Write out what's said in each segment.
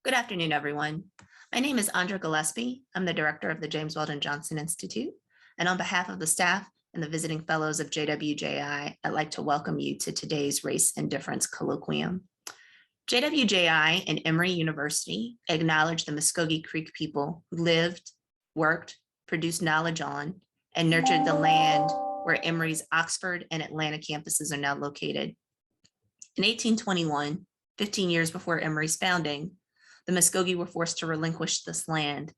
Good afternoon, everyone. My name is Andra Gillespie. I'm the director of the James Weldon Johnson Institute. And on behalf of the staff and the visiting fellows of JWJI, I'd like to welcome you to today's Race and Difference Colloquium. JWJI and Emory University acknowledge the Muskogee Creek people who lived, worked, produced knowledge on, and nurtured the land where Emory's Oxford and Atlanta campuses are now located. In 1821, 15 years before Emory's founding, the Muskogee were forced to relinquish this land.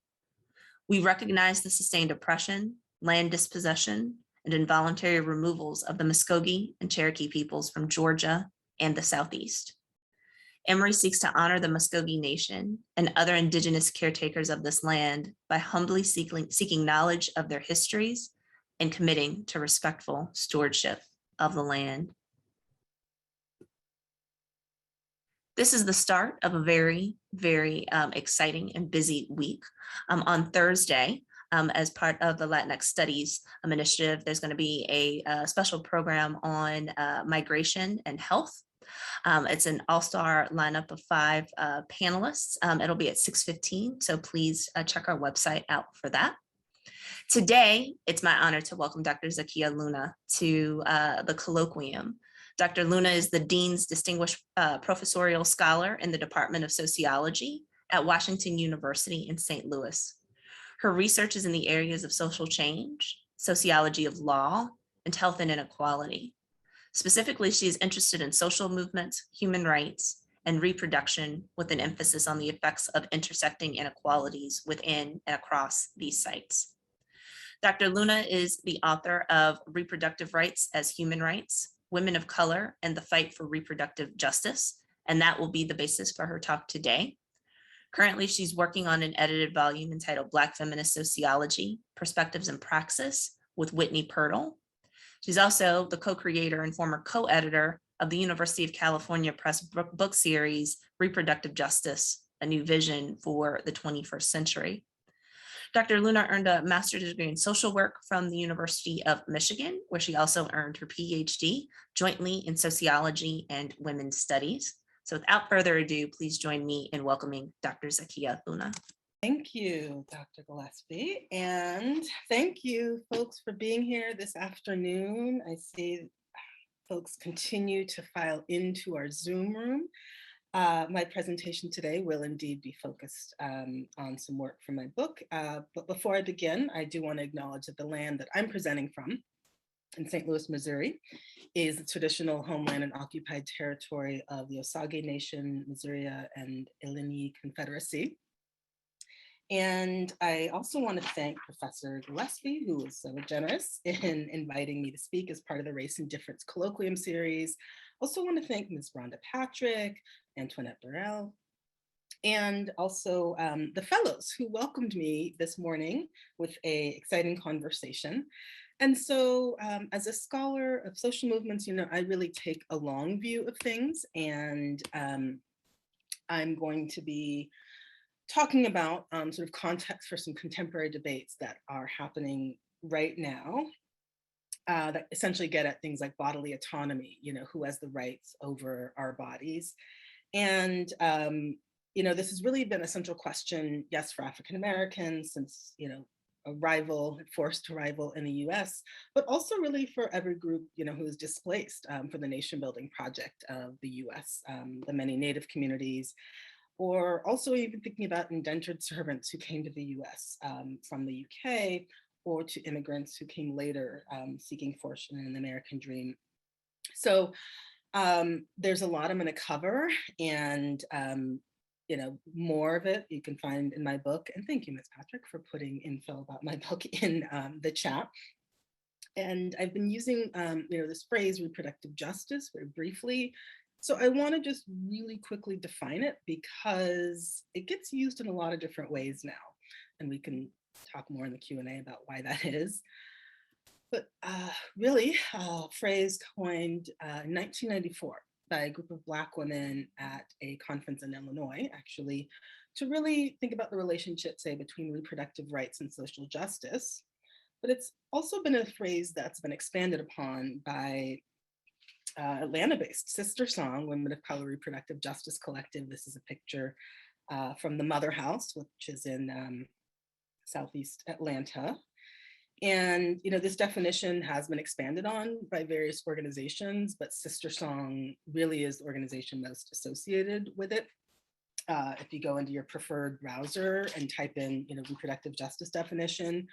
We recognize the sustained oppression, land dispossession, and involuntary removals of the Muskogee and Cherokee peoples from Georgia and the Southeast. Emory seeks to honor the Muskogee Nation and other indigenous caretakers of this land by humbly seeking knowledge of their histories and committing to respectful stewardship of the land. This is the start of a very, very exciting and busy week. On Thursday, as part of the Latinx Studies initiative, there's going to be a special program on migration and health. It's an all-star lineup of 5 panelists. It'll be at 6:15, so please check our website out for that. Today, it's my honor to welcome Dr. Zakiya Luna to the colloquium. Dr. Luna is the Dean's Distinguished Professorial Scholar in the Department of Sociology at Washington University in St. Louis. Her research is in the areas of social change, sociology of law, and health and inequality. Specifically, she is interested in social movements, human rights, and reproduction with an emphasis on the effects of intersecting inequalities within and across these sites. Dr. Luna is the author of Reproductive Rights as Human Rights, Women of Color, and the Fight for Reproductive Justice, and that will be the basis for her talk today. Currently, she's working on an edited volume entitled Black Feminist Sociology, Perspectives and Praxis with Whitney Pirtle. She's also the co-creator and former co-editor of the University of California Press book series, Reproductive Justice, A New Vision for the 21st Century. Dr. Luna earned a master's degree in social work from the University of Michigan, where she also earned her PhD jointly in sociology and women's studies. So without further ado, please join me in welcoming Dr. Zakiya Luna. Thank you, Dr. Gillespie, and thank you, folks, for being here this afternoon. I see folks continue to file into our Zoom room. My presentation today will indeed be focused on some work from my book. But before I begin, I do want to acknowledge that the land that I'm presenting from in St. Louis, Missouri, is the traditional homeland and occupied territory of the Osage Nation, Missouri, and Illini Confederacy. And I also want to thank Professor Gillespie, who was so generous in inviting me to speak as part of the Race and Difference Colloquium series. Also want to thank Ms. Rhonda Patrick, Antoinette Burrell, and also the fellows who welcomed me this morning with an exciting conversation. And so as a scholar of social movements, I really take a long view of things, and I'm going to be talking about sort of context for some contemporary debates that are happening right now that essentially get at things like bodily autonomy, who has the rights over our bodies. And, this has really been a central question, yes, for African Americans since, forced arrival in the US, but also really for every group, who is displaced for the nation building project of the US, the many Native communities, or also even thinking about indentured servants who came to the US from the UK, or to immigrants who came later seeking fortune in the American dream. So there's a lot I'm going to cover, and more of it you can find in my book. And thank you, Ms. Patrick, for putting info about my book in the chat. And I've been using this phrase reproductive justice very briefly. So I want to just really quickly define it because it gets used in a lot of different ways now, and we can talk more in the Q&A about why that is. But really, a phrase coined in 1994 by a group of Black women at a conference in Illinois, actually, to really think about the relationship, say, between reproductive rights and social justice. But it's also been a phrase that's been expanded upon by Atlanta-based SISTERSONG, Women of Color Reproductive Justice Collective. This is a picture from the Mother House, which is in Southeast Atlanta. And, this definition has been expanded on by various organizations, but SISTERSONG really is the organization most associated with it. If you go into your preferred browser and type in, reproductive justice definition,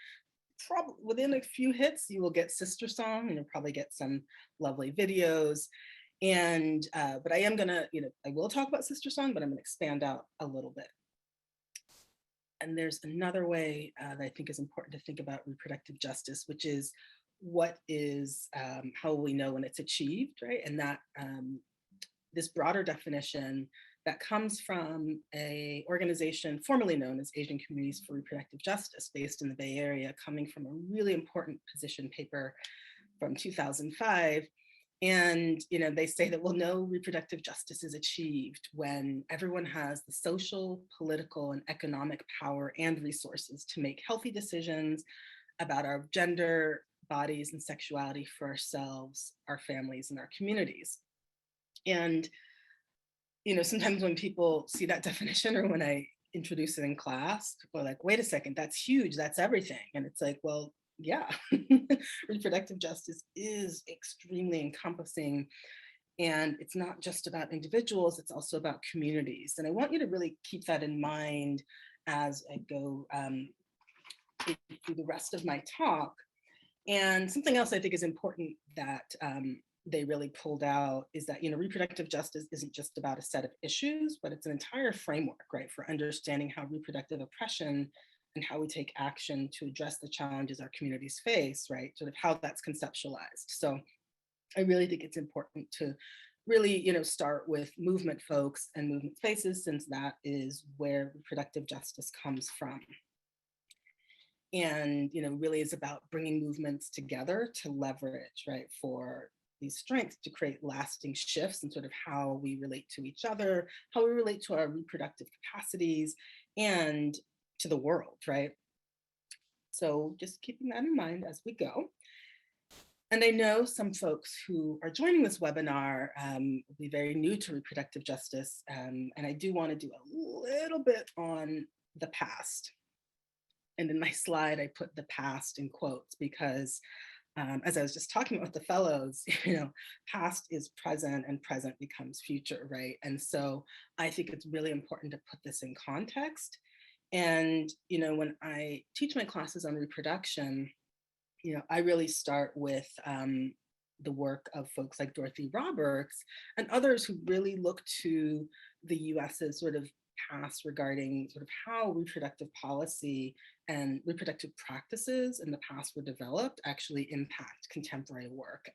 probably within a few hits, you will get SISTERSONG, and you'll probably get some lovely videos. And, but I am gonna, I will talk about SISTERSONG, but I'm gonna expand out a little bit. And there's another way that I think is important to think about reproductive justice, which is what is, how we know when it's achieved, right? And that this broader definition that comes from a organization formerly known as Asian Communities for Reproductive Justice, based in the Bay Area, coming from a really important position paper from 2005. And they say that, well, no reproductive justice is achieved when everyone has the social, political, and economic power and resources to make healthy decisions about our gender, bodies, and sexuality for ourselves, our families, and our communities. And sometimes when people see that definition, or when I introduce it in class, people are like, wait a second, that's huge, that's everything. And it's like, well, yeah, reproductive justice is extremely encompassing. And it's not just about individuals, it's also about communities. And I want you to really keep that in mind as I go through the rest of my talk. And something else I think is important that they really pulled out is that, reproductive justice isn't just about a set of issues, but it's an entire framework, right, for understanding how reproductive oppression and how we take action to address the challenges our communities face, right, sort of how that's conceptualized. So I really think it's important to really, start with movement folks and movement spaces, since that is where reproductive justice comes from. And, really is about bringing movements together to leverage, right, for these strengths to create lasting shifts in sort of how we relate to each other, how we relate to our reproductive capacities, and to the world, right? So just keeping that in mind as we go. And I know some folks who are joining this webinar will be very new to reproductive justice, and I do want to do a little bit on the past. And in my slide, I put the past in quotes because as I was just talking about the fellows, past is present and present becomes future, right? And so I think it's really important to put this in context. And, when I teach my classes on reproduction, I really start with the work of folks like Dorothy Roberts and others who really look to the US's sort of past regarding sort of how reproductive policy and reproductive practices in the past were developed actually impact contemporary work.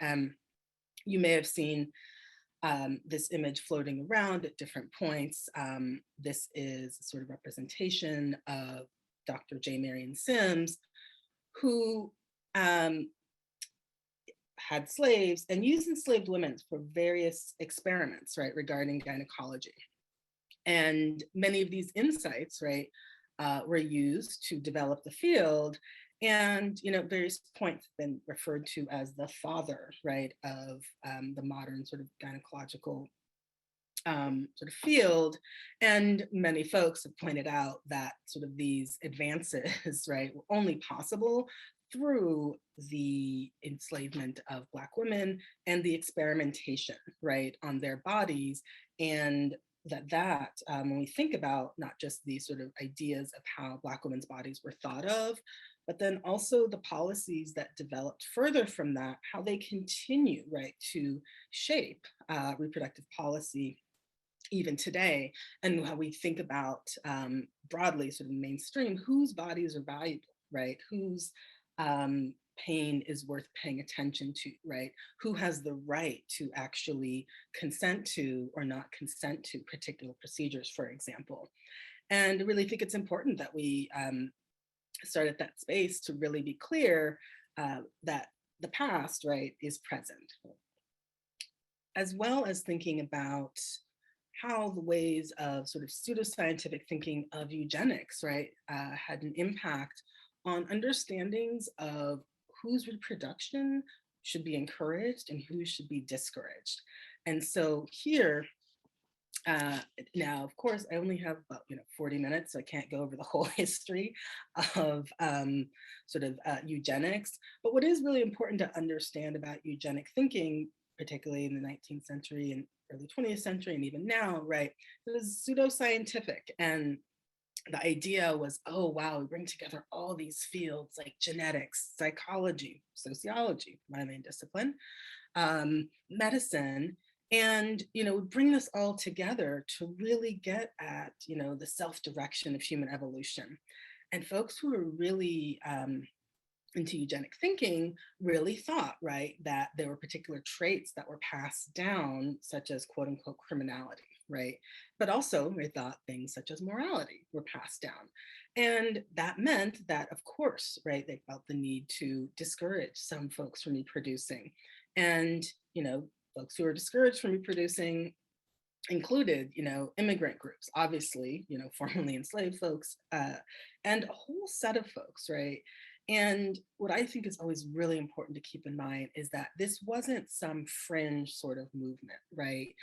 You may have seen this image floating around at different points. This is sort of representation of Dr. J. Marion Sims, who had slaves and used enslaved women for various experiments, right, regarding gynecology. And many of these insights, right, were used to develop the field. And, various points have been referred to as the father, right, of the modern sort of gynecological sort of field. And many folks have pointed out that sort of these advances, right, were only possible through the enslavement of Black women and the experimentation, right, on their bodies. And that when we think about not just these sort of ideas of how Black women's bodies were thought of, but then also the policies that developed further from that, how they continue, right, to shape reproductive policy even today, and how we think about broadly, sort of mainstream, whose bodies are valuable, right, whose pain is worth paying attention to, right? Who has the right to actually consent to or not consent to particular procedures, for example. And I really think it's important that we start at that space to really be clear that the past, right, is present, as well as thinking about how the ways of sort of pseudoscientific thinking of eugenics, right, had an impact on understandings of whose reproduction should be encouraged and who should be discouraged. And so here, Uh, Now, of course, I only have about 40 minutes, so I can't go over the whole history of eugenics. But what is really important to understand about eugenic thinking, particularly in the 19th century and early 20th century, and even now, right, it was pseudoscientific. And the idea was, oh, wow, we bring together all these fields like genetics, psychology, sociology, my main discipline, medicine, and bring this all together to really get at the self-direction of human evolution. And folks who are really into eugenic thinking really thought, right, that there were particular traits that were passed down, such as quote unquote criminality, right? But also they thought things such as morality were passed down. And that meant that, of course, right, they felt the need to discourage some folks from reproducing. And, folks who are discouraged from reproducing included, immigrant groups, obviously, formerly enslaved folks, and a whole set of folks, right? And what I think is always really important to keep in mind is that this wasn't some fringe sort of movement, right?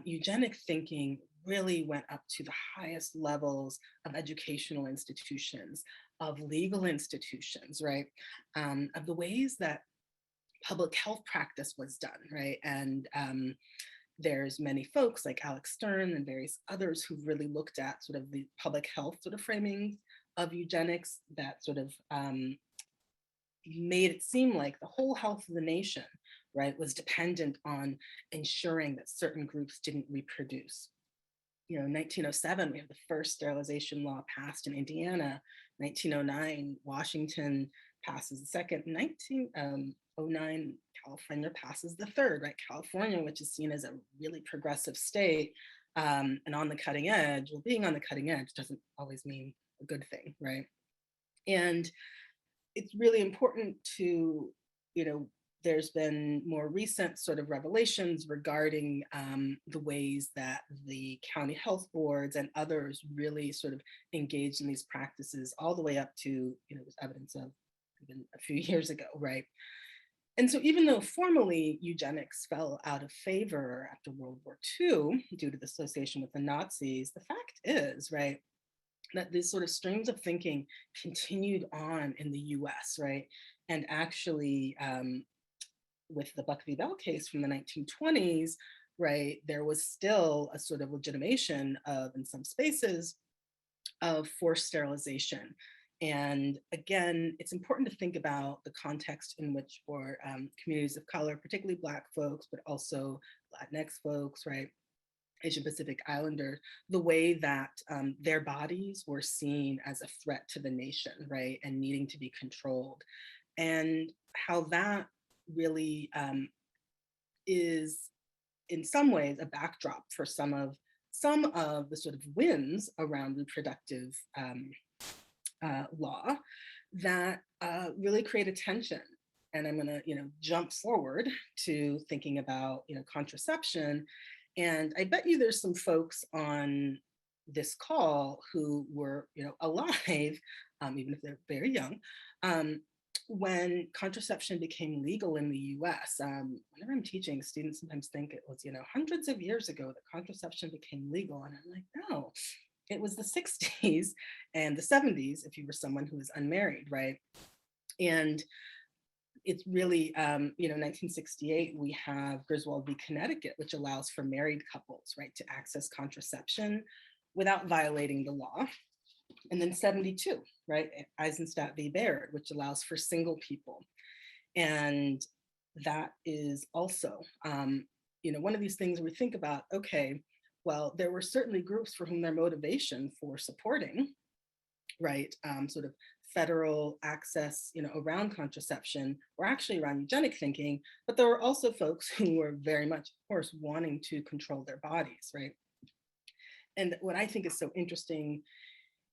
Eugenic thinking really went up to the highest levels of educational institutions, of legal institutions, right? Of the ways that public health practice was done, right? And there's many folks like Alex Stern and various others who've really looked at sort of the public health sort of framing of eugenics that sort of made it seem like the whole health of the nation, right, was dependent on ensuring that certain groups didn't reproduce. 1907, we have the first sterilization law passed in Indiana. 1909, Washington passes the second. 1909, California passes the third, right? California, which is seen as a really progressive state and on the cutting edge. Well, being on the cutting edge doesn't always mean a good thing, right? And it's really important to, there's been more recent sort of revelations regarding the ways that the county health boards and others really sort of engaged in these practices all the way up to, there's evidence of even a few years ago, right? And so even though formally eugenics fell out of favor after World War II due to the association with the Nazis, the fact is, right, that these sort of streams of thinking continued on in the US, right? And actually, with the Buck v. Bell case from the 1920s, right, there was still a sort of legitimation of, in some spaces, of forced sterilization. And again, it's important to think about the context in which for communities of color, particularly Black folks, but also Latinx folks, right, Asian Pacific Islander, the way that their bodies were seen as a threat to the nation, right, and needing to be controlled. And how that really is in some ways a backdrop for some of the sort of wins around reproductive law that really create a tension. And I'm going to, jump forward to thinking about, contraception. And I bet you there's some folks on this call who were, alive, even if they're very young, when contraception became legal in the US. Whenever I'm teaching, students sometimes think it was, hundreds of years ago that contraception became legal. And I'm like, no, it was the 60s and the 70s if you were someone who was unmarried, right? And it's really, 1968, we have Griswold v. Connecticut, which allows for married couples, right, to access contraception without violating the law. And then 72, right, Eisenstadt v. Baird, which allows for single people. And that is also, one of these things we think about, okay, well, there were certainly groups for whom their motivation for supporting, right, sort of federal access, around contraception were actually around eugenic thinking, but there were also folks who were very much, of course, wanting to control their bodies, right? And what I think is so interesting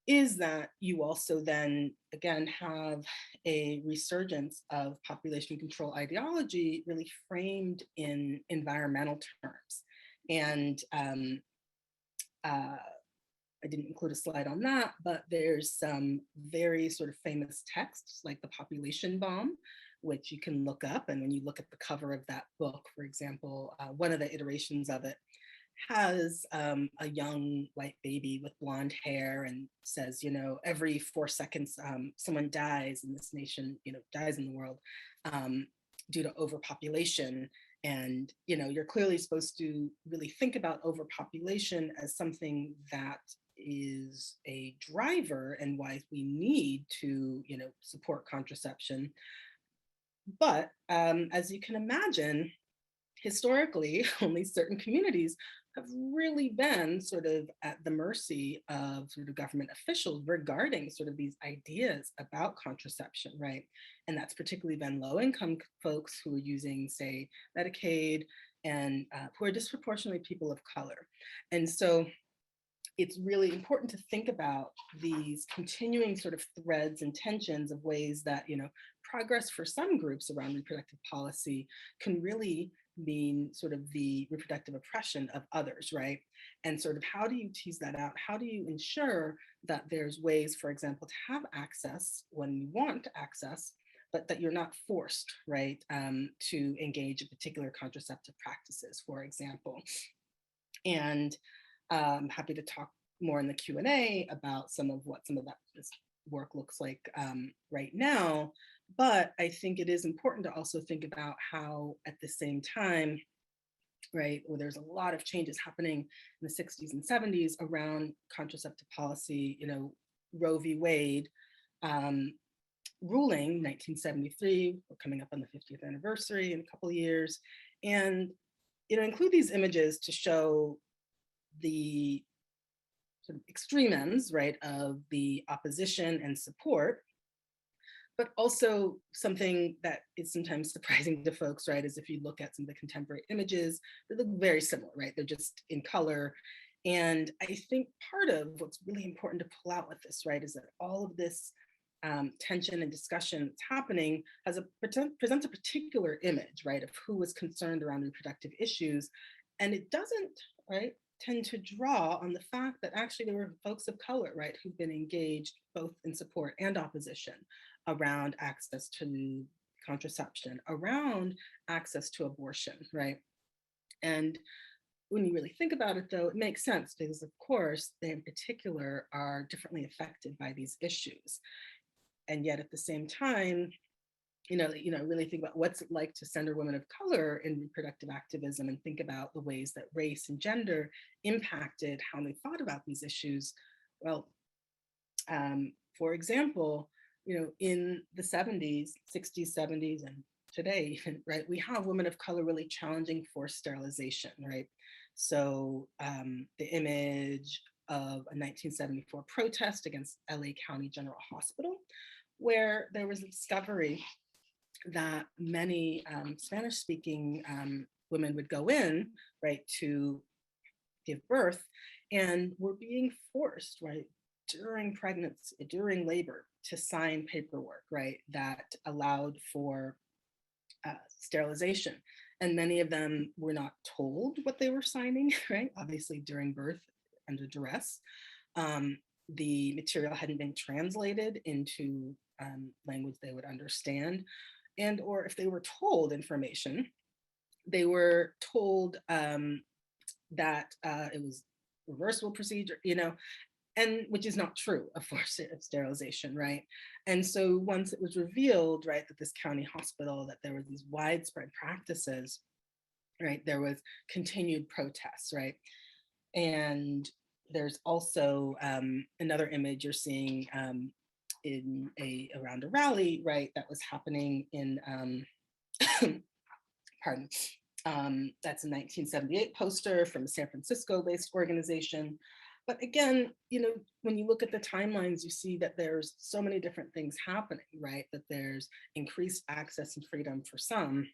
is that you also then, again, have a resurgence of population control ideology really framed in environmental terms. And I didn't include a slide on that, but there's some very sort of famous texts like The Population Bomb, which you can look up. And when you look at the cover of that book, for example, one of the iterations of it has a young white baby with blonde hair and says, every 4 seconds someone dies in this nation, dies in the world due to overpopulation. And, you're clearly supposed to really think about overpopulation as something that is a driver and why we need to, support contraception. But as you can imagine, historically, only certain communities have really been sort of at the mercy of sort of government officials regarding sort of these ideas about contraception, right? And that's particularly been low-income folks who are using, say, Medicaid, and who are disproportionately people of color. And so it's really important to think about these continuing sort of threads and tensions of ways that, progress for some groups around reproductive policy can really mean sort of the reproductive oppression of others, right? And sort of how do you tease that out? How do you ensure that there's ways, for example, to have access when you want access, but that you're not forced, right, to engage in particular contraceptive practices, for example. And I'm happy to talk more in the Q&A about some of this work looks like right now. But I think it is important to also think about how at the same time, right, where there's a lot of changes happening in the 60s and 70s around contraceptive policy, Roe v. Wade ruling 1973, we're coming up on the 50th anniversary in a couple of years, and include these images to show the sort of extreme ends, right, of the opposition and support, but also something that is sometimes surprising to folks, right, is if you look at some of the contemporary images, they look very similar, right? They're just in color. And I think part of what's really important to pull out with this, right, is that all of this tension and discussion that's happening presents a particular image, right, of who was concerned around reproductive issues. And it doesn't, right, tend to draw on the fact that actually there were folks of color, right, who've been engaged both in support and opposition around access to contraception, around access to abortion, right? And when you really think about it, though, it makes sense because, of course, they in particular are differently affected by these issues. And yet at the same time, really think about what's it like to center women of color in reproductive activism and think about the ways that race and gender impacted how they thought about these issues. Well, for example, in the 70s, 60s, 70s, and today, right, we have women of color really challenging forced sterilization, right? So the image of a 1974 protest against LA County General Hospital, where there was a discovery that many Spanish-speaking women would go in, right, to give birth, and were being forced, right, during pregnancy, during labor, to sign paperwork, right, that allowed for sterilization. And many of them were not told what they were signing, right, obviously during birth, under duress. The material hadn't been translated into language they would understand. And or if they were told information, they were told that it was reversible procedure, and which is not true, of course, of sterilization, right? And so once it was revealed, right, that this county hospital, that there were these widespread practices, right, there was continued protests, right? And there's also another image you're seeing around a rally, right, that was happening in, pardon, that's a 1978 poster from a San Francisco-based organization. But again, when you look at the timelines, you see that there's so many different things happening, right? That there's increased access and freedom for some,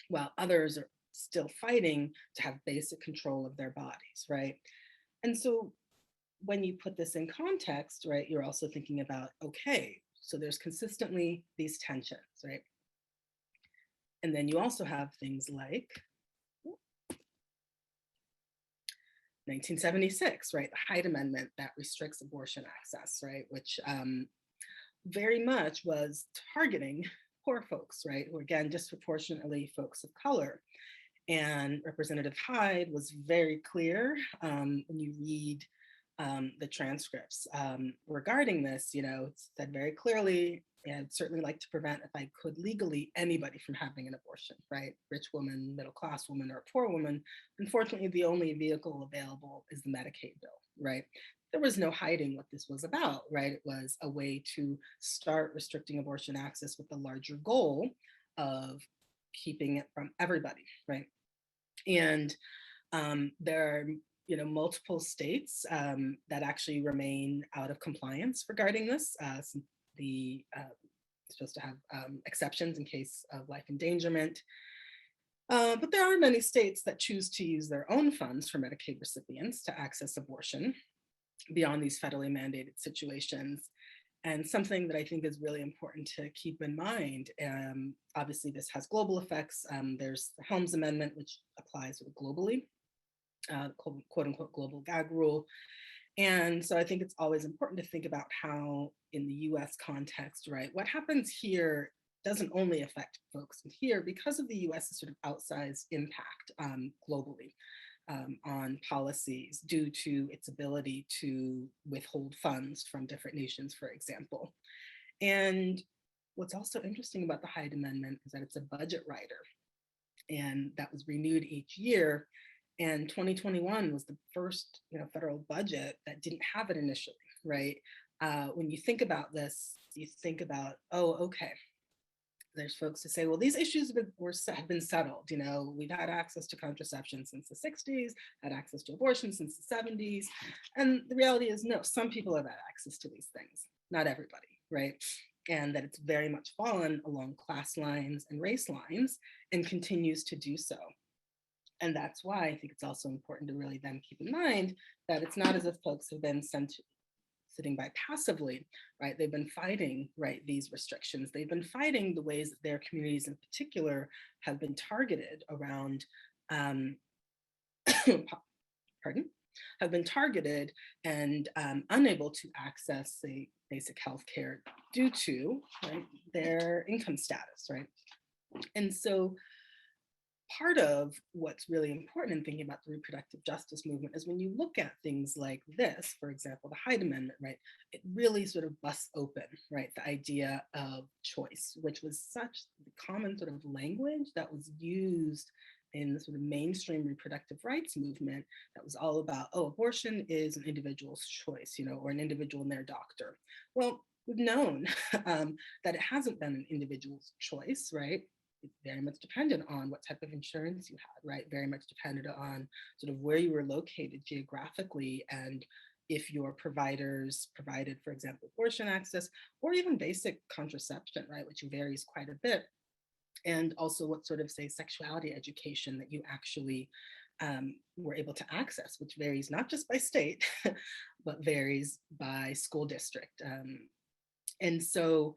while others are still fighting to have basic control of their bodies, right? And so when you put this in context, right, you're also thinking about, okay, so there's consistently these tensions, right? And then you also have things like 1976, right, the HYDE Amendment that restricts abortion access, right, which very much was targeting poor folks, right, or again, disproportionately folks of color. And Representative Hyde was very clear when you read the transcripts regarding this, it said very clearly, and I'd certainly like to prevent, if I could legally, anybody from having an abortion, right? Rich woman, middle class woman, or a poor woman. Unfortunately, the only vehicle available is the Medicaid bill, right? There was no hiding what this was about, right? It was a way to start restricting abortion access with the larger goal of keeping it from everybody, right? And there are multiple states that actually remain out of compliance regarding this. Since the supposed to have exceptions in case of life endangerment. But there are many states that choose to use their own funds for Medicaid recipients to access abortion beyond these federally mandated situations. And something that I think is really important to keep in mind, obviously this has global effects. There's the Helms Amendment, which applies sort of globally, quote unquote global gag rule. And so I think it's always important to think about how in the US context, right, what happens here doesn't only affect folks in here because of the US's sort of outsized impact globally on policies due to its ability to withhold funds from different nations, for example. And what's also interesting about the Hyde Amendment is that it's a budget rider, and that was renewed each year. And 2021 was the first federal budget that didn't have it initially, right? When you think about this, you think about, oh, okay, there's folks who say, well, these issues have been settled. We've had access to contraception since the 60s, had access to abortion since the 70s. And the reality is, no, some people have had access to these things, not everybody, right? And that it's very much fallen along class lines and race lines and continues to do so. And that's why I think it's also important to really then keep in mind that it's not as if folks have been sitting by passively, right? They've been fighting, right, these restrictions. They've been fighting the ways that their communities in particular have been targeted around, pardon, have been targeted and unable to access, say, basic health care due to, right, their income status, right? And so part of what's really important in thinking about the reproductive justice movement is when you look at things like this, for example, the Hyde Amendment, right, it really sort of busts open, right, the idea of choice, which was such the common sort of language that was used in the sort of mainstream reproductive rights movement that was all about, oh, abortion is an individual's choice, or an individual and their doctor. Well, we've known that it hasn't been an individual's choice, right? It's very much dependent on what type of insurance you had, right? Very much dependent on sort of where you were located geographically and if your providers provided, for example, abortion access or even basic contraception, right, which varies quite a bit. And also what sort of, say, sexuality education that you actually were able to access, which varies not just by state, but varies by school district. And so,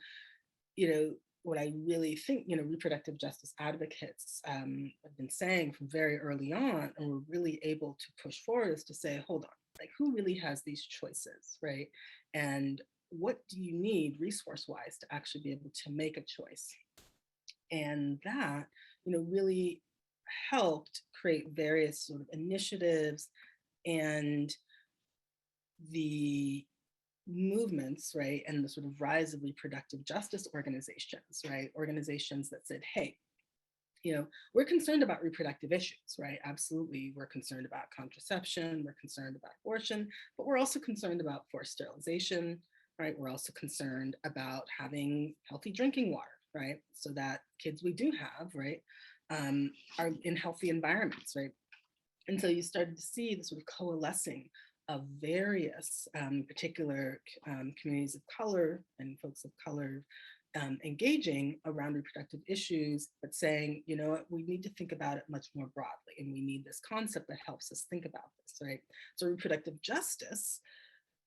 what I really think, reproductive justice advocates have been saying from very early on, and we're really able to push forward, is to say, hold on, like who really has these choices, right? And what do you need resource-wise to actually be able to make a choice? And that, really helped create various sort of initiatives and the movements, right, and the sort of rise of reproductive justice organizations, right, organizations that said, hey, we're concerned about reproductive issues, right? Absolutely, we're concerned about contraception, we're concerned about abortion, but we're also concerned about forced sterilization, right? We're also concerned about having healthy drinking water, right? So that kids we do have, right, are in healthy environments, right? And so you started to see the sort of coalescing of various particular communities of color and folks of color engaging around reproductive issues, but saying, what, we need to think about it much more broadly, and we need this concept that helps us think about this, right? So reproductive justice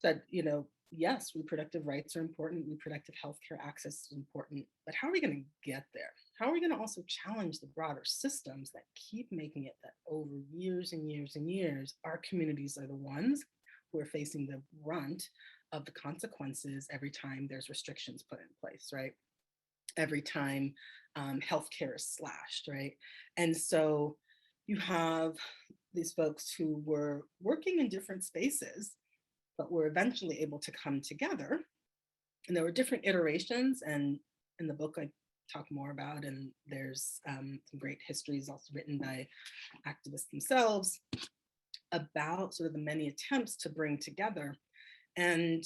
said, yes, reproductive rights are important, reproductive healthcare access is important, but how are we going to get there? How are we going to also challenge the broader systems that keep making it that over years and years and years, our communities are the ones who are facing the brunt of the consequences every time there's restrictions put in place, right? Every time healthcare is slashed, right? And so, you have these folks who were working in different spaces, but were eventually able to come together. And there were different iterations, and in the book I talk more about, and there's some great histories also written by activists themselves about sort of the many attempts to bring together. And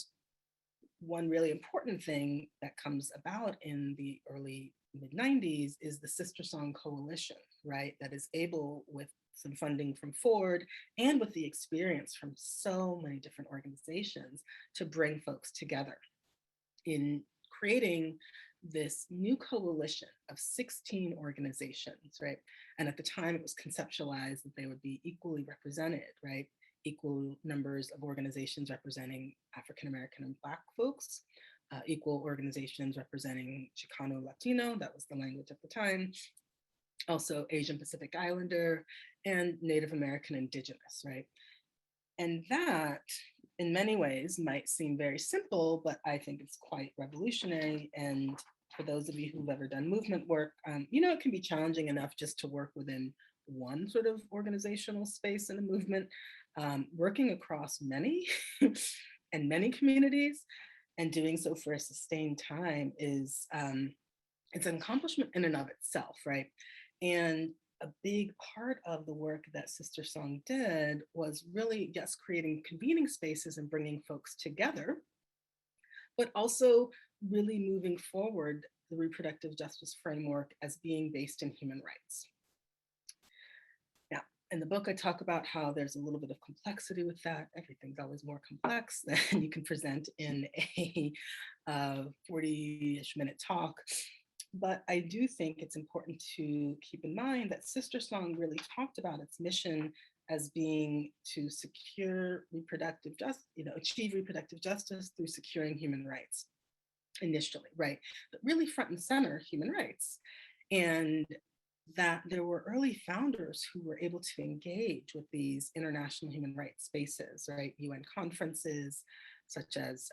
one really important thing that comes about in the early mid-90s is the SISTERSONG coalition, right? That is able, with some funding from Ford and with the experience from so many different organizations, to bring folks together in creating this new coalition of 16 organizations, right? And at the time it was conceptualized that they would be equally represented, right? Equal numbers of organizations representing African American and Black folks, equal organizations representing Chicano Latino, that was the language at the time, also Asian Pacific Islander, and Native American Indigenous, right? And that, in many ways, might seem very simple, but I think it's quite revolutionary. And for those of you who've ever done movement work, it can be challenging enough just to work within one sort of organizational space in a movement, working across many and many communities, and doing so for a sustained time is it's an accomplishment in and of itself, right? And a big part of the work that SISTERSONG did was really, yes, creating convening spaces and bringing folks together, but also really moving forward the reproductive justice framework as being based in human rights. Now, in the book, I talk about how there's a little bit of complexity with that. Everything's always more complex than you can present in a 40-ish minute talk. But I do think it's important to keep in mind that SISTERSONG really talked about its mission as being to secure reproductive justice, achieve reproductive justice through securing human rights initially, right? But really front and center human rights. And that there were early founders who were able to engage with these international human rights spaces, right? UN conferences, such as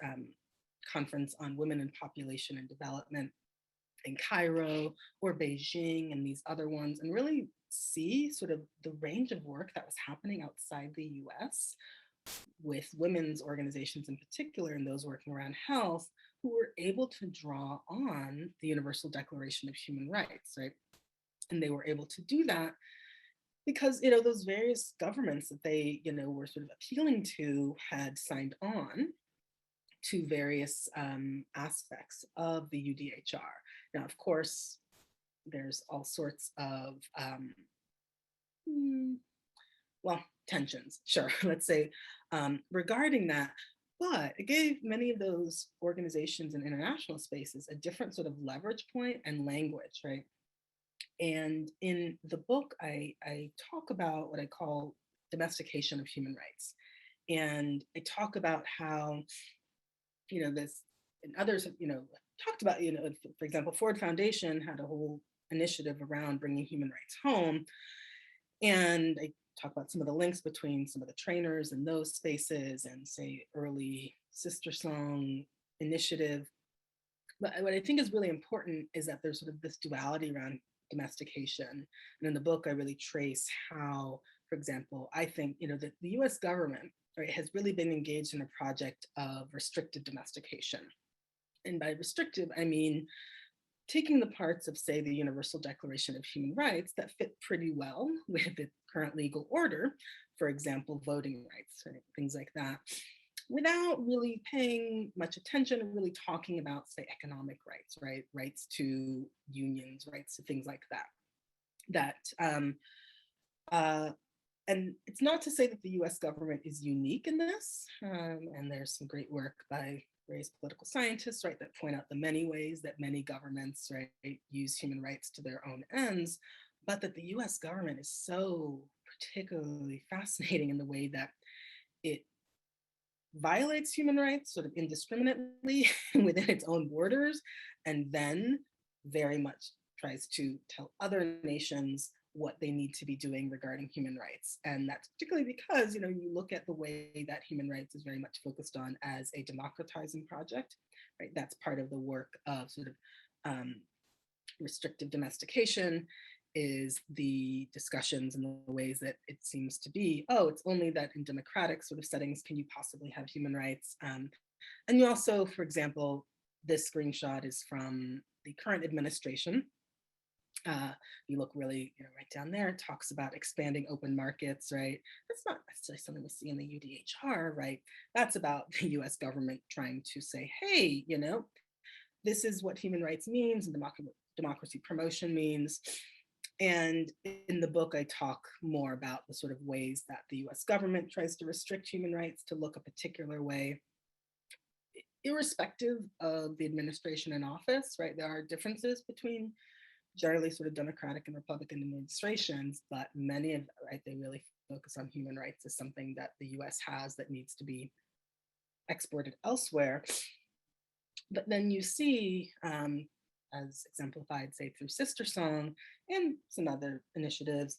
Conference on Women and Population and Development in Cairo or Beijing, and these other ones, and really see sort of the range of work that was happening outside the US with women's organizations in particular, and those working around health, who were able to draw on the Universal Declaration of Human Rights, right? And they were able to do that because, those various governments that they, were sort of appealing to had signed on to various aspects of the UDHR. Now, of course, there's all sorts of, tensions, sure, let's say, regarding that. But it gave many of those organizations in international spaces a different sort of leverage point and language, right? And in the book, I talk about what I call domestication of human rights. And I talk about how, this and others have, talked about, for example, Ford Foundation had a whole initiative around bringing human rights home. And I talk about some of the links between some of the trainers in those spaces and, say, early SISTERSONG initiative. But what I think is really important is that there's sort of this duality around domestication. And in the book, I really trace how, for example, I think, the US government, right, has really been engaged in a project of restricted domestication. And by restrictive, I mean taking the parts of, say, the Universal Declaration of Human Rights that fit pretty well with the current legal order, for example, voting rights, right, things like that, without really paying much attention or really talking about, say, economic rights, right? Rights to unions, rights to things like that. And it's not to say that the US government is unique in this, and there's some great work by various political scientists, right, that point out the many ways that many governments, right, use human rights to their own ends, but that the US government is so particularly fascinating in the way that it violates human rights sort of indiscriminately within its own borders, and then very much tries to tell other nations what they need to be doing regarding human rights. And that's particularly because, you look at the way that human rights is very much focused on as a democratizing project, right? That's part of the work of sort of restrictive domestication, is the discussions and the ways that it seems to be, oh, it's only that in democratic sort of settings can you possibly have human rights. And you also, for example, this screenshot is from the current administration. You look really, right down there, it talks about expanding open markets, right? That's not necessarily something we see in the UDHR, right? That's about the US government trying to say, hey, this is what human rights means and democracy promotion means. And in the book, I talk more about the sort of ways that the US government tries to restrict human rights to look a particular way, irrespective of the administration in office, right? There are differences between generally sort of Democratic and Republican administrations, but many of them, right, they really focus on human rights as something that the US has that needs to be exported elsewhere. But then you see, as exemplified, say, through SISTERSONG and some other initiatives,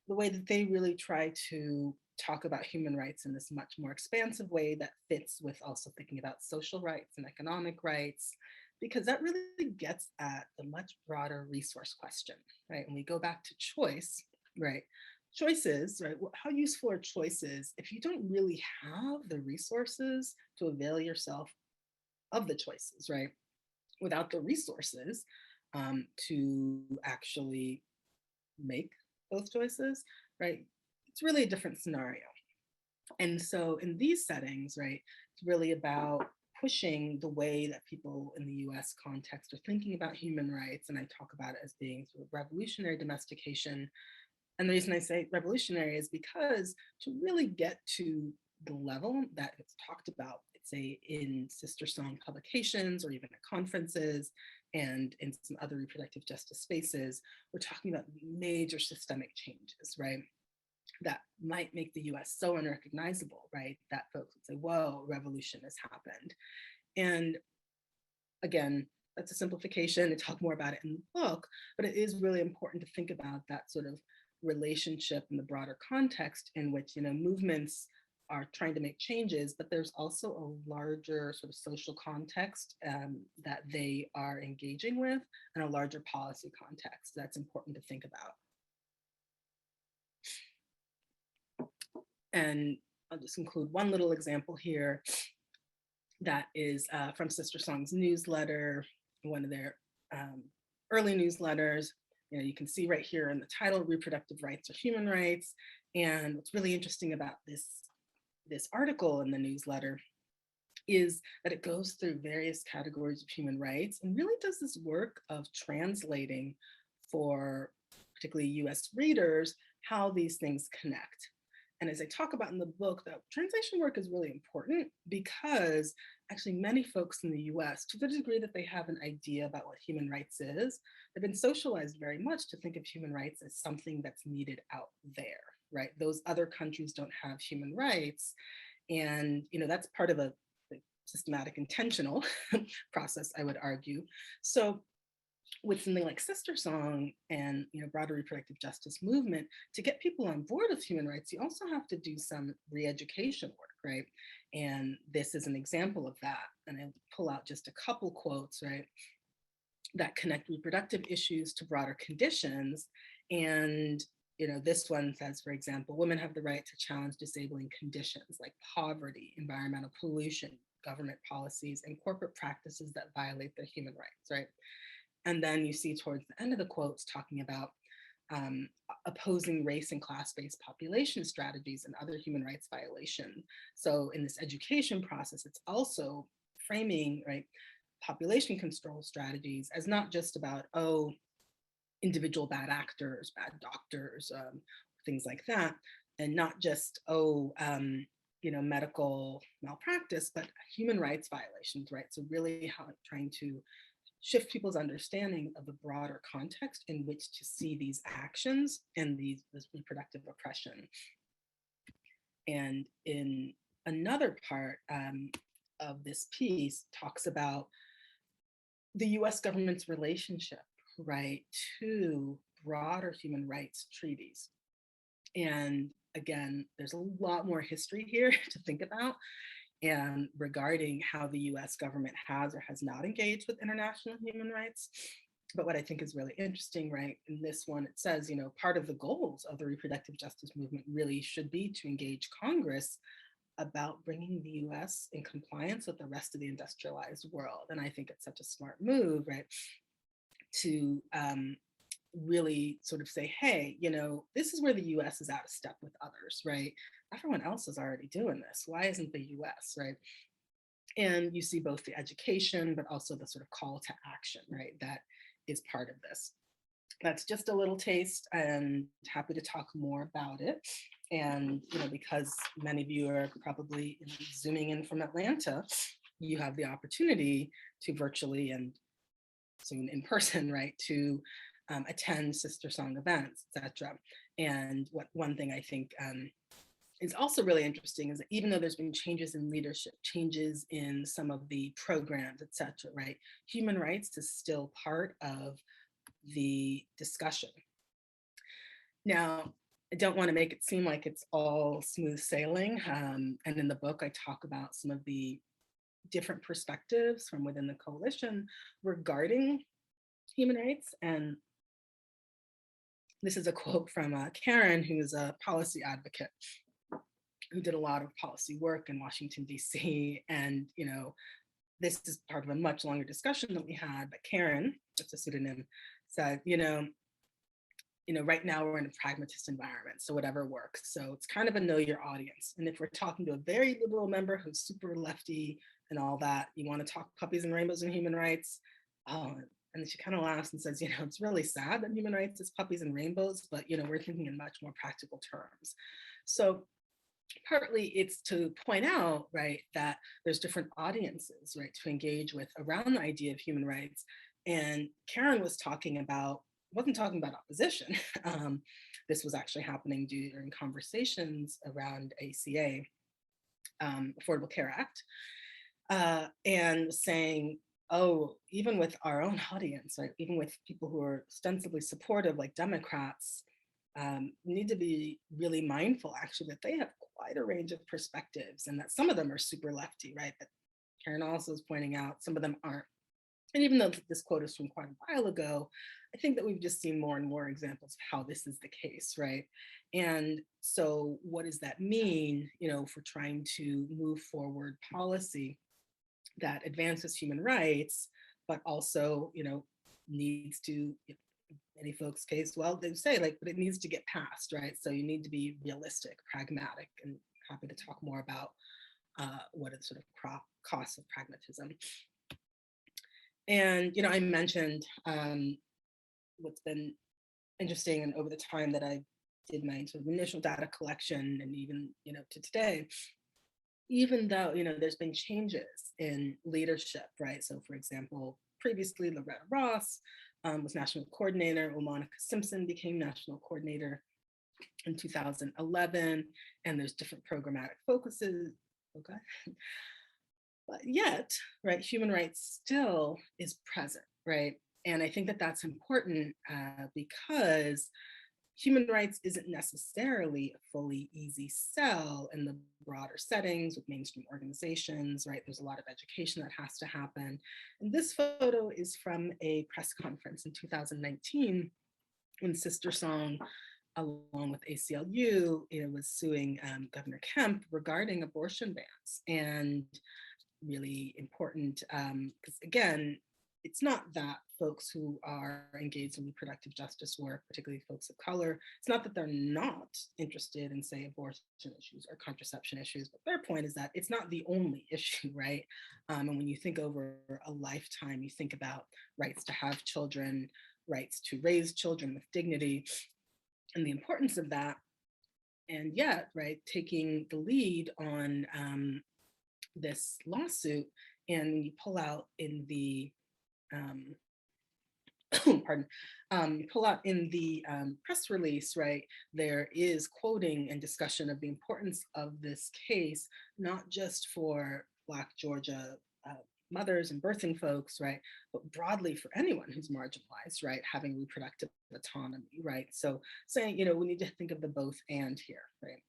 the way that they really try to talk about human rights in this much more expansive way that fits with also thinking about social rights and economic rights, because that really gets at the much broader resource question, right? When we go back to choice, right? Choices, right? How useful are choices if you don't really have the resources to avail yourself of the choices, right? Without the resources to actually make those choices, right? It's really a different scenario. And so in these settings, right, it's really about pushing the way that people in the US context are thinking about human rights. And I talk about it as being sort of revolutionary domestication. And the reason I say revolutionary is because to really get to the level that it's talked about, say in SISTERSONG publications or even at conferences and in some other reproductive justice spaces, we're talking about major systemic changes, right? That might make the US so unrecognizable, right? That folks would say, whoa, revolution has happened. And again, that's a simplification. I talk more about it in the book, but it is really important to think about that sort of relationship in the broader context in which, movements are trying to make changes, but there's also a larger sort of social context that they are engaging with and a larger policy context that's important to think about. And I'll just include one little example here that is from SISTERSONG's newsletter, one of their early newsletters. You can see right here in the title, Reproductive Rights or Human Rights. And what's really interesting about this article in the newsletter is that it goes through various categories of human rights and really does this work of translating for particularly US readers how these things connect. And as I talk about in the book, that translation work is really important because actually many folks in the US, to the degree that they have an idea about what human rights is, they've been socialized very much to think of human rights as something that's needed out there, right? Those other countries don't have human rights. And that's part of a systematic intentional process, I would argue. So with something like SISTERSONG and broader reproductive justice movement, to get people on board with human rights, you also have to do some re-education work, right? And this is an example of that. And I'll pull out just a couple quotes, right, that connect reproductive issues to broader conditions. And this one says, for example, women have the right to challenge disabling conditions like poverty, environmental pollution, government policies, and corporate practices that violate their human rights, right? And then you see towards the end of the quotes talking about opposing race and class-based population strategies and other human rights violations. So in this education process, it's also framing, right, population control strategies as not just about, oh, individual bad actors, bad doctors, things like that, and not just, oh, medical malpractice, but human rights violations, right? So really trying to shift people's understanding of the broader context in which to see these actions and this reproductive oppression. And in another part of this piece talks about the US government's relationship, right, to broader human rights treaties. And again, there's a lot more history here to think about and regarding how the US government has or has not engaged with international human rights. But what I think is really interesting, right, in this one, it says, part of the goals of the reproductive justice movement really should be to engage Congress about bringing the US in compliance with the rest of the industrialized world. And I think it's such a smart move, right, to really sort of say, hey, this is where the US is out of step with others, right? Everyone else is already doing this. Why isn't the US, right? And you see both the education, but also the sort of call to action, right? That is part of this. That's just a little taste, and happy to talk more about it. And because many of you are probably zooming in from Atlanta, you have the opportunity to virtually and soon in person, right, to attend SISTERSONG events, etc. And one thing I think is also really interesting is that even though there's been changes in leadership, changes in some of the programs, etc., right, human rights is still part of the discussion. Now, I don't want to make it seem like it's all smooth sailing. And in the book, I talk about some of the different perspectives from within the coalition regarding human rights. And this is a quote from Karen, who's a policy advocate who did a lot of policy work in Washington, D.C. And, this is part of a much longer discussion that we had, but Karen, that's a pseudonym, said, right now we're in a pragmatist environment, so whatever works. So it's kind of a know your audience. And if we're talking to a very liberal member who's super lefty and all that, you want to talk puppies and rainbows and human rights. And then she kind of laughs and says, it's really sad that human rights is puppies and rainbows, but, we're thinking in much more practical terms. So partly it's to point out, right, that there's different audiences, right, to engage with around the idea of human rights. And Karen wasn't talking about opposition. This was actually happening during conversations around ACA, Affordable Care Act, and saying, oh, even with our own audience, right, even with people who are ostensibly supportive, like Democrats, need to be really mindful, actually, that they have quite a range of perspectives, and that some of them are super lefty, right? But Karen also is pointing out some of them aren't. And even though this quote is from quite a while ago, I think that we've just seen more and more examples of how this is the case, right? And so what does that mean, for trying to move forward policy that advances human rights, but also, needs to, many folks' case, well, they say but it needs to get passed, right? So you need to be realistic, pragmatic, and happy to talk more about what are the sort of costs of pragmatism. And, I mentioned what's been interesting and over the time that I did my sort of initial data collection and even, to today, even though, there's been changes in leadership, right? So for example, previously Loretta Ross was national coordinator, or Monica Simpson became national coordinator in 2011, and there's different programmatic focuses, okay? But yet, right, human rights still is present, right? And I think that that's important because human rights isn't necessarily a fully easy sell in the broader settings with mainstream organizations, right? There's a lot of education that has to happen. And this photo is from a press conference in 2019 when SISTERSONG, along with ACLU, was suing Governor Kemp regarding abortion bans. And really important because again, it's not that folks who are engaged in reproductive justice work, particularly folks of color, it's not that they're not interested in, say, abortion issues or contraception issues, but their point is that it's not the only issue, right? And when you think over a lifetime, you think about rights to have children, rights to raise children with dignity, and the importance of that. And yet, right, taking the lead on this lawsuit, and you pull out in the pull out in the press release, right, there is quoting and discussion of the importance of this case, not just for Black Georgia mothers and birthing folks, right, but broadly for anyone who's marginalized, right, having reproductive autonomy, right? So saying, we need to think of the both and here, right?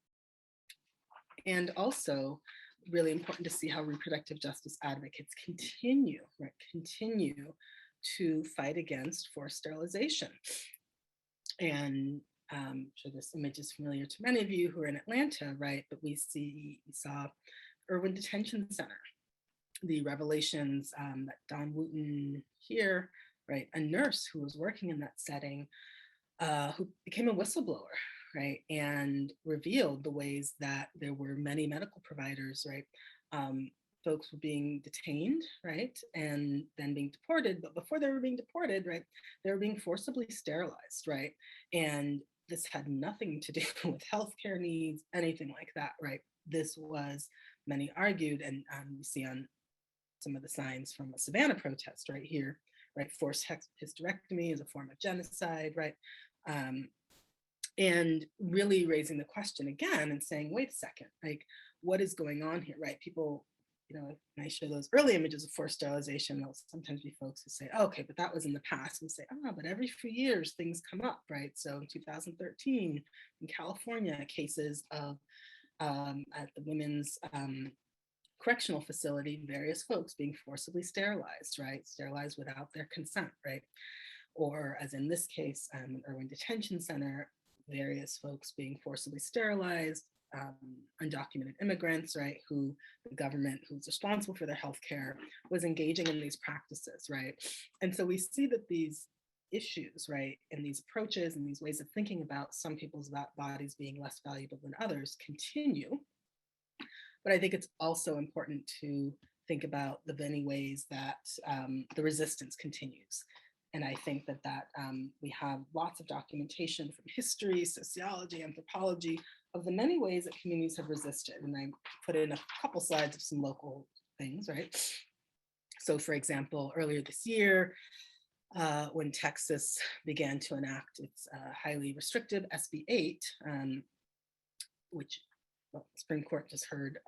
And also, really important to see how reproductive justice advocates continue to fight against forced sterilization. And I'm sure this image is familiar to many of you who are in Atlanta, right? But we saw Irwin Detention Center, the revelations that Don Wooten here, right, a nurse who was working in that setting, who became a whistleblower, right, and revealed the ways that there were many medical providers, right, folks were being detained, right, and then being deported. But before they were being deported, right, they were being forcibly sterilized, right, and this had nothing to do with healthcare needs, anything like that, right. This was, many argued, and you see on some of the signs from a Savannah protest right here, right, forced hysterectomy is a form of genocide, right, and really raising the question again and saying, wait a second, like, what is going on here, right? People, you know, when I show those early images of forced sterilization, there'll sometimes be folks who say, oh, okay, but that was in the past. And say, oh, but every few years things come up, right? So in 2013, in California, cases of at the women's correctional facility, various folks being forcibly sterilized, right? Sterilized without their consent, right? Or as in this case, an Irwin Detention Center, various folks being forcibly sterilized, undocumented immigrants, right, who the government who's responsible for their healthcare was engaging in these practices, right? And so we see that these issues, right, and these approaches and these ways of thinking about some people's bodies being less valuable than others continue. But I think it's also important to think about the many ways that the resistance continues. And I think that we have lots of documentation from history, sociology, anthropology, of the many ways that communities have resisted. And I put in a couple slides of some local things, right? So for example, earlier this year, when Texas began to enact its highly restrictive SB 8, which the Supreme Court just heard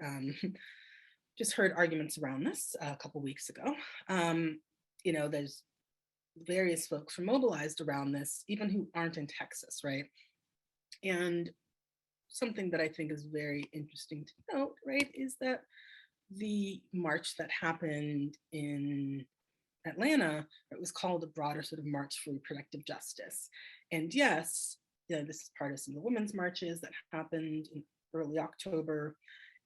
arguments around this a couple weeks ago. You know, there's various folks who are mobilized around this, even who aren't in Texas, right? And something that I think is very interesting to note, right, is that the march that happened in Atlanta, it was called a broader sort of march for reproductive justice. And yes, you know, this is part of some of the women's marches that happened in early October,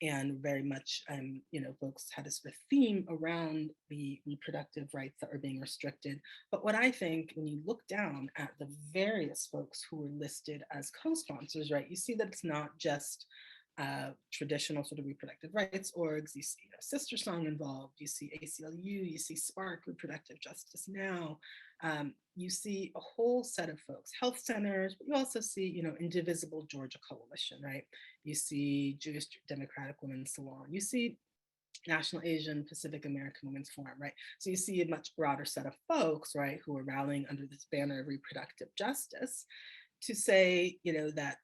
and very much, you know, folks had a sort of theme around the reproductive rights that are being restricted. But what I think, when you look down at the various folks who were listed as co-sponsors, right, you see that it's not just traditional sort of reproductive rights orgs. You see SISTERSONG involved, you see ACLU, you see Spark, Reproductive Justice Now, you see a whole set of folks, health centers, but you also see, you know, Indivisible Georgia Coalition, right? You see Jewish Democratic Women's Salon, you see National Asian Pacific American Women's Forum, right? So you see a much broader set of folks, right, who are rallying under this banner of reproductive justice to say, you know, that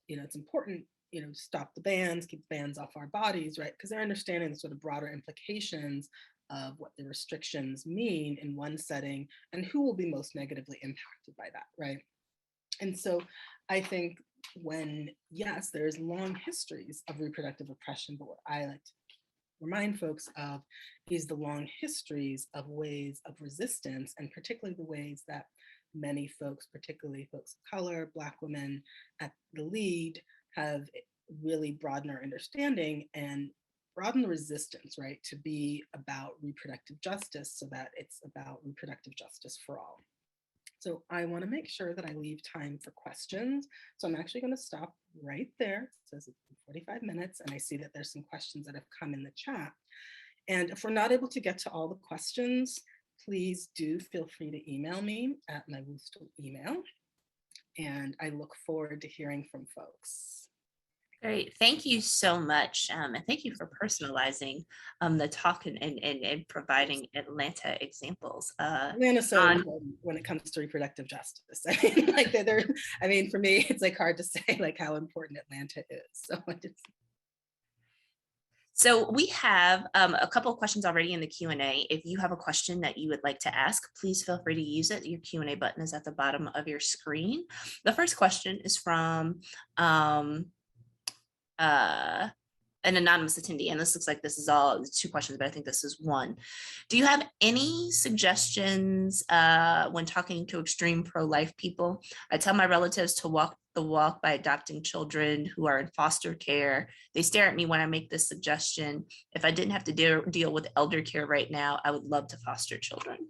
you know, it's important, you know, to stop the bans, keep the bans off our bodies, right? Because they're understanding the sort of broader implications of what the restrictions mean in one setting and who will be most negatively impacted by that, right? And so I think when, yes, there's long histories of reproductive oppression, but what I like to remind folks of is the long histories of ways of resistance, and particularly the ways that many folks, particularly folks of color, Black women at the lead, have really broadened our understanding and broaden the resistance, right, to be about reproductive justice, so that it's about reproductive justice for all. So I want to make sure that I leave time for questions. So I'm actually going to stop right there. It says it's 45 minutes, and I see that there's some questions that have come in the chat. And if we're not able to get to all the questions, please do feel free to email me at my Wooster email. And I look forward to hearing from folks. Great, thank you so much. And thank you for personalizing the talk and providing Atlanta examples. Atlanta's so important when it comes to reproductive justice. I mean, like I mean, for me, it's like hard to say like how important Atlanta is. So I just. So we have a couple of questions already in the Q&A. If you have a question that you would like to ask, please feel free to use it. Your Q&A button is at the bottom of your screen. The first question is from an anonymous attendee, and this looks like this is all 2 questions, but I think this is one. Do you have any suggestions when talking to extreme pro-life people? I tell my relatives to walk the walk by adopting children who are in foster care. They stare at me when I make this suggestion. If I didn't have to deal with elder care right now, I would love to foster children.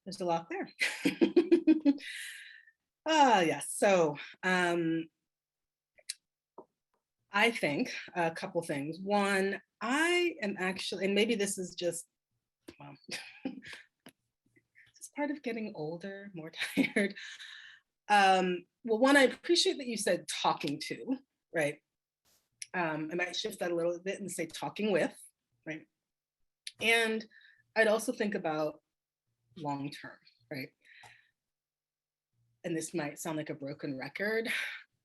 There's a lot there. Yes. So I think a couple things. One, I am actually, and maybe this is just, well, it's part of getting older, more tired. Well, one, I appreciate that you said talking to, right? I might shift that a little bit and say talking with, right? And I'd also think about long term, right? And this might sound like a broken record,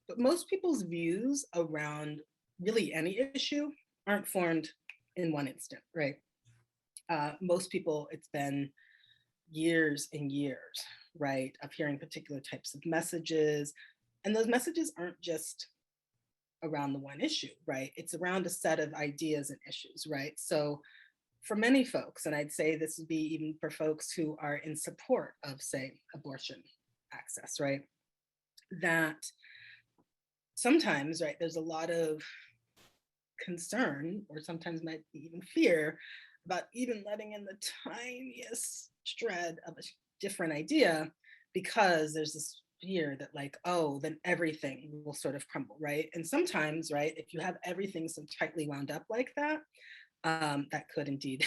but most people's views around really any issue aren't formed in one instant, right? Most people, it's been years and years, right, of hearing particular types of messages. And those messages aren't just around the one issue, right? It's around a set of ideas and issues, right? So for many folks, and I'd say this would be even for folks who are in support of, say, abortion access, right? That sometimes, right, there's a lot of concern, or sometimes might be even fear, about even letting in the tiniest shred of a different idea, because there's this fear that, like, oh, then everything will sort of crumble, right? And sometimes, right, if you have everything so tightly wound up like that, that could indeed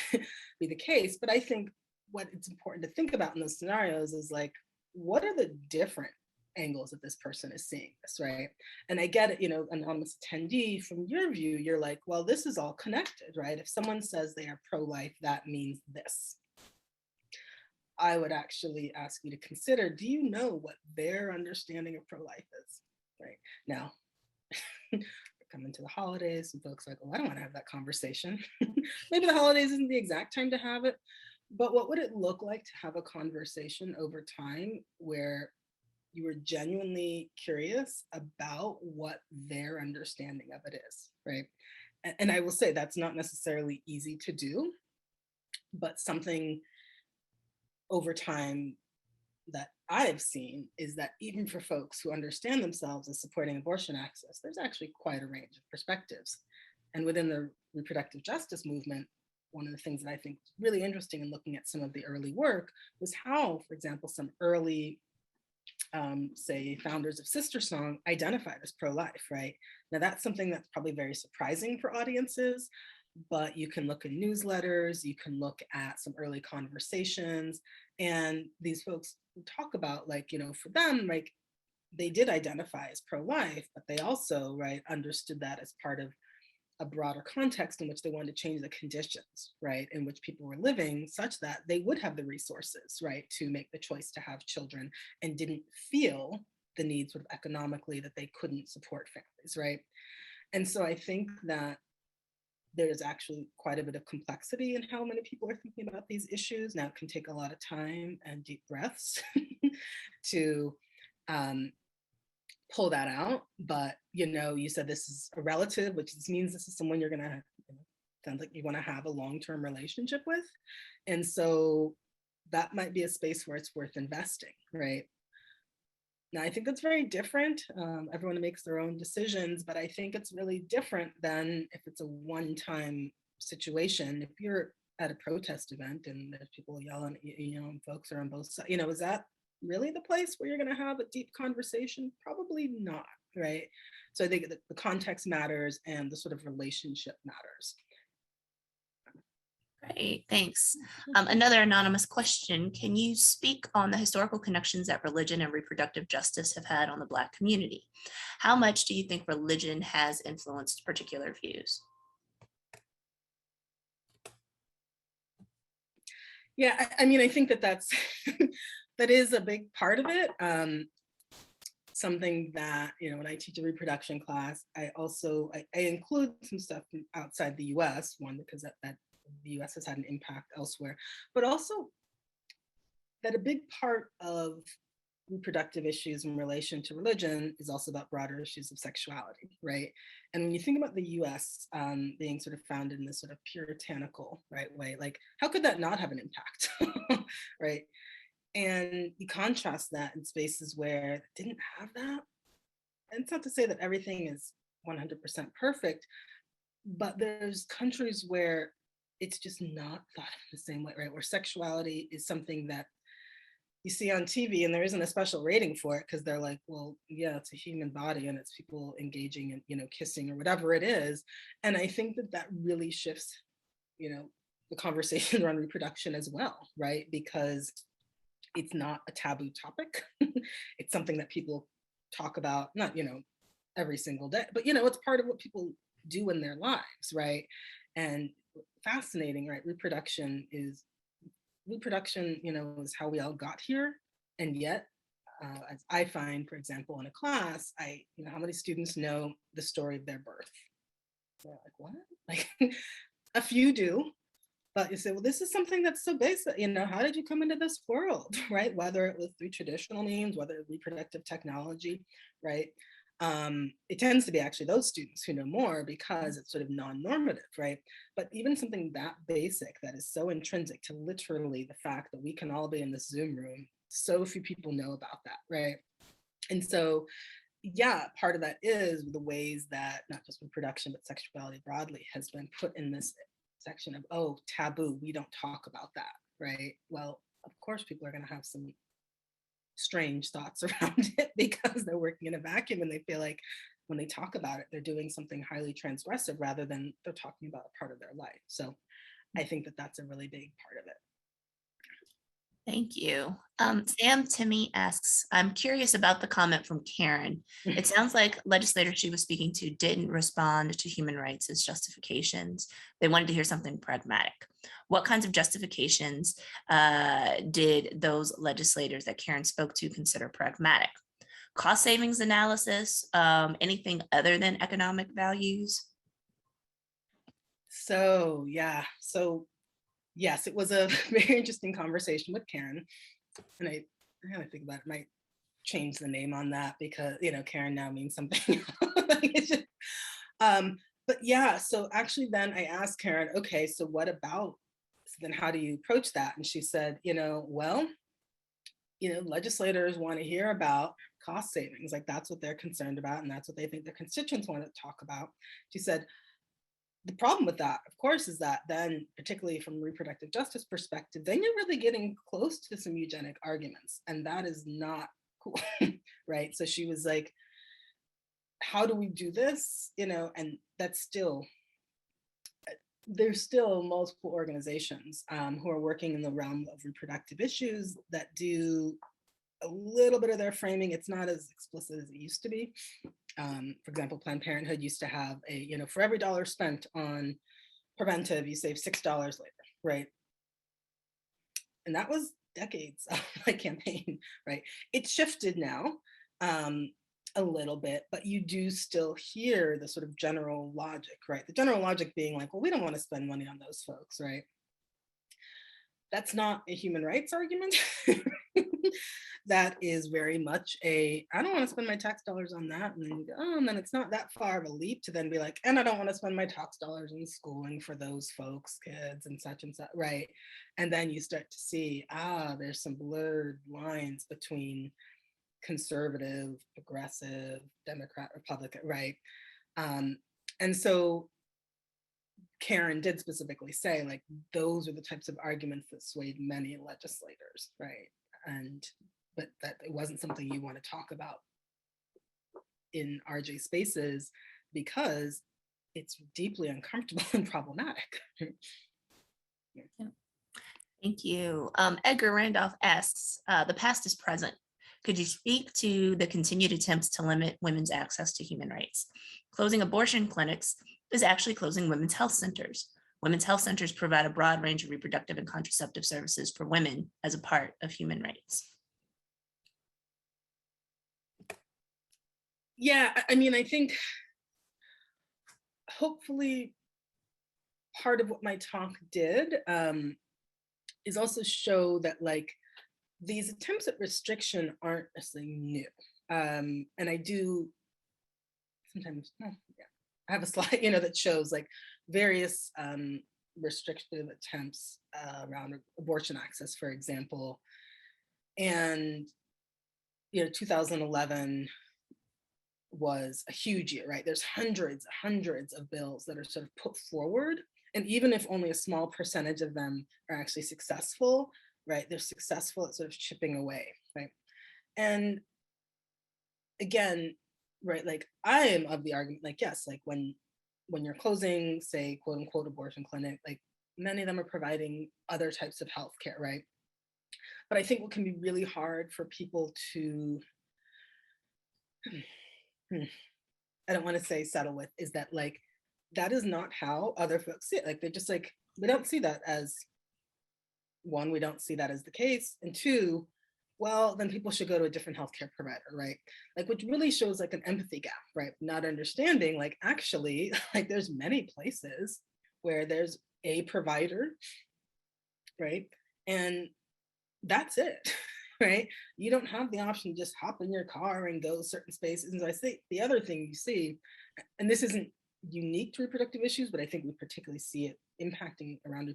be the case. But I think what it's important to think about in those scenarios is, like, what are the different angles that this person is seeing this, right? And I get it, you know, anonymous attendee, from your view, you're like, well, this is all connected, right? If someone says they are pro-life, that means this. I would actually ask you to consider, do you know what their understanding of pro-life is, right? Now, coming to the holidays, and folks are like, oh, I don't want to have that conversation. Maybe the holidays isn't the exact time to have it, but what would it look like to have a conversation over time where you were genuinely curious about what their understanding of it is, right? And I will say that's not necessarily easy to do, but something over time that I've seen is that even for folks who understand themselves as supporting abortion access, there's actually quite a range of perspectives. And within the reproductive justice movement, one of the things that I think is really interesting in looking at some of the early work was how, for example, some early say founders of SISTERSONG identified as pro-life, right? Now that's something that's probably very surprising for audiences, but you can look in newsletters, you can look at some early conversations, and these folks talk about, like, you know, for them, like, they did identify as pro-life, but they also, right, understood that as part of a broader context in which they wanted to change the conditions, right, in which people were living, such that they would have the resources, right, to make the choice to have children, and didn't feel the need sort of economically that they couldn't support families, right? And so I think that there's actually quite a bit of complexity in how many people are thinking about these issues. Now, it can take a lot of time and deep breaths to pull that out. But, you know, you said this is a relative, which means this is someone you're going to, sounds like you want to have a long-term relationship with. And so that might be a space where it's worth investing, right? Now, I think that's very different. Everyone makes their own decisions, but I think it's really different than if it's a one-time situation. If you're at a protest event and there's people yelling, you know, and folks are on both sides, you know, is that really the place where you're going to have a deep conversation? Probably not, right? So I think that the context matters and the sort of relationship matters. Great, thanks. Another anonymous question. Can you speak on the historical connections that religion and reproductive justice have had on the Black community? How much do you think religion has influenced particular views? Yeah, I mean, I think that that's, that is a big part of it. Something that, you know, when I teach a reproduction class, I also, I include some stuff from outside the US, one, because that the US has had an impact elsewhere, but also that a big part of reproductive issues in relation to religion is also about broader issues of sexuality, right? And when you think about the US being sort of founded in this sort of puritanical, right, way, like how could that not have an impact, right? And you contrast that in spaces where it didn't have that. And it's not to say that everything is 100% perfect, but there's countries where it's just not thought of the same way, right? Where sexuality is something that you see on TV and there isn't a special rating for it because they're like, well, yeah, it's a human body and it's people engaging in, kissing or whatever it is. And I think that that really shifts, the conversation around reproduction as well, right? Because it's not a taboo topic. It's something that people talk about, not, every single day, but, it's part of what people do in their lives, right? And fascinating, right? Reproduction, is how we all got here. And yet, as I find, for example, in a class, how many students know the story of their birth? They're like, what? Like, a few do, but you say, well, this is something that's so basic, how did you come into this world, right? Whether it was through traditional means, whether reproductive technology, right? It tends to be actually those students who know more because it's sort of non-normative, right? But even something that basic that is so intrinsic to literally the fact that we can all be in this Zoom room, so few people know about that, right? And so, yeah, part of that is the ways that not just reproduction, but sexuality broadly has been put in this section of, oh, taboo, we don't talk about that, right? Well, of course, people are going to have some strange thoughts around it because they're working in a vacuum and they feel like when they talk about it, they're doing something highly transgressive rather than they're talking about a part of their life. So I think that that's a really big part of it. Thank you. Sam Timmy asks, I'm curious about the comment from Karen. It sounds like legislators she was speaking to didn't respond to human rights as justifications. They wanted to hear something pragmatic. What kinds of justifications did those legislators that Karen spoke to consider pragmatic? Cost savings analysis, anything other than economic values? So, yeah. So yes, it was a very interesting conversation with Karen. And I gotta think about it, might change the name on that because, Karen now means something. But yeah, so actually then I asked Karen, okay, so what about, so then how do you approach that? And she said, well, legislators want to hear about cost savings. Like that's what they're concerned about. And that's what they think their constituents want to talk about. She said, the problem with that, of course, is that then, particularly from a reproductive justice perspective, then you're really getting close to some eugenic arguments, and that is not cool, right? So she was like, how do we do this? And that's still, there's still multiple organizations who are working in the realm of reproductive issues that do a little bit of their framing. It's not as explicit as it used to be. For example, Planned Parenthood used to have a, for every dollar spent on preventive, you save $6 later, right? And that was decades of my campaign, right? It's shifted now a little bit, but you do still hear the sort of general logic, right? The general logic being like, well, we don't want to spend money on those folks, right? That's not a human rights argument. That is very much I don't want to spend my tax dollars on that. And then you go, oh, and then it's not that far of a leap to then be like, and I don't want to spend my tax dollars in schooling for those folks, kids and such, right? And then you start to see, there's some blurred lines between conservative, progressive, Democrat, Republican, right? And so Karen did specifically say, like, those are the types of arguments that swayed many legislators, right? But that it wasn't something you want to talk about in RJ spaces because it's deeply uncomfortable and problematic. Yeah. Thank you. Edgar Randolph asks, the past is present. Could you speak to the continued attempts to limit women's access to human rights? Closing abortion clinics is actually closing women's health centers. Women's health centers provide a broad range of reproductive and contraceptive services for women as a part of human rights. Yeah, I mean, I think hopefully part of what my talk did is also show that, like, these attempts at restriction aren't necessarily new. And I do sometimes, yeah, I have a slide, that shows like various restrictive attempts around abortion access, for example. And 2011 was a huge year, right? There's hundreds of bills that are sort of put forward. And even if only a small percentage of them are actually successful, right? They're successful at sort of chipping away, right? And again, right, like I am of the argument, like, yes, like when you're closing, say, quote unquote, abortion clinic, like many of them are providing other types of healthcare, right? But I think what can be really hard for people to, I don't want to say settle with, is that like, that is not how other folks see it. Like, they're just like, we don't see that as, one, we don't see that as the case. And two, well, then people should go to a different healthcare provider, right? Like, which really shows like an empathy gap, right? Not understanding, like, actually, like there's many places where there's a provider, right? And that's it, right? You don't have the option to just hop in your car and go certain spaces. And so I think the other thing you see, and this isn't unique to reproductive issues, but I think we particularly see it impacting around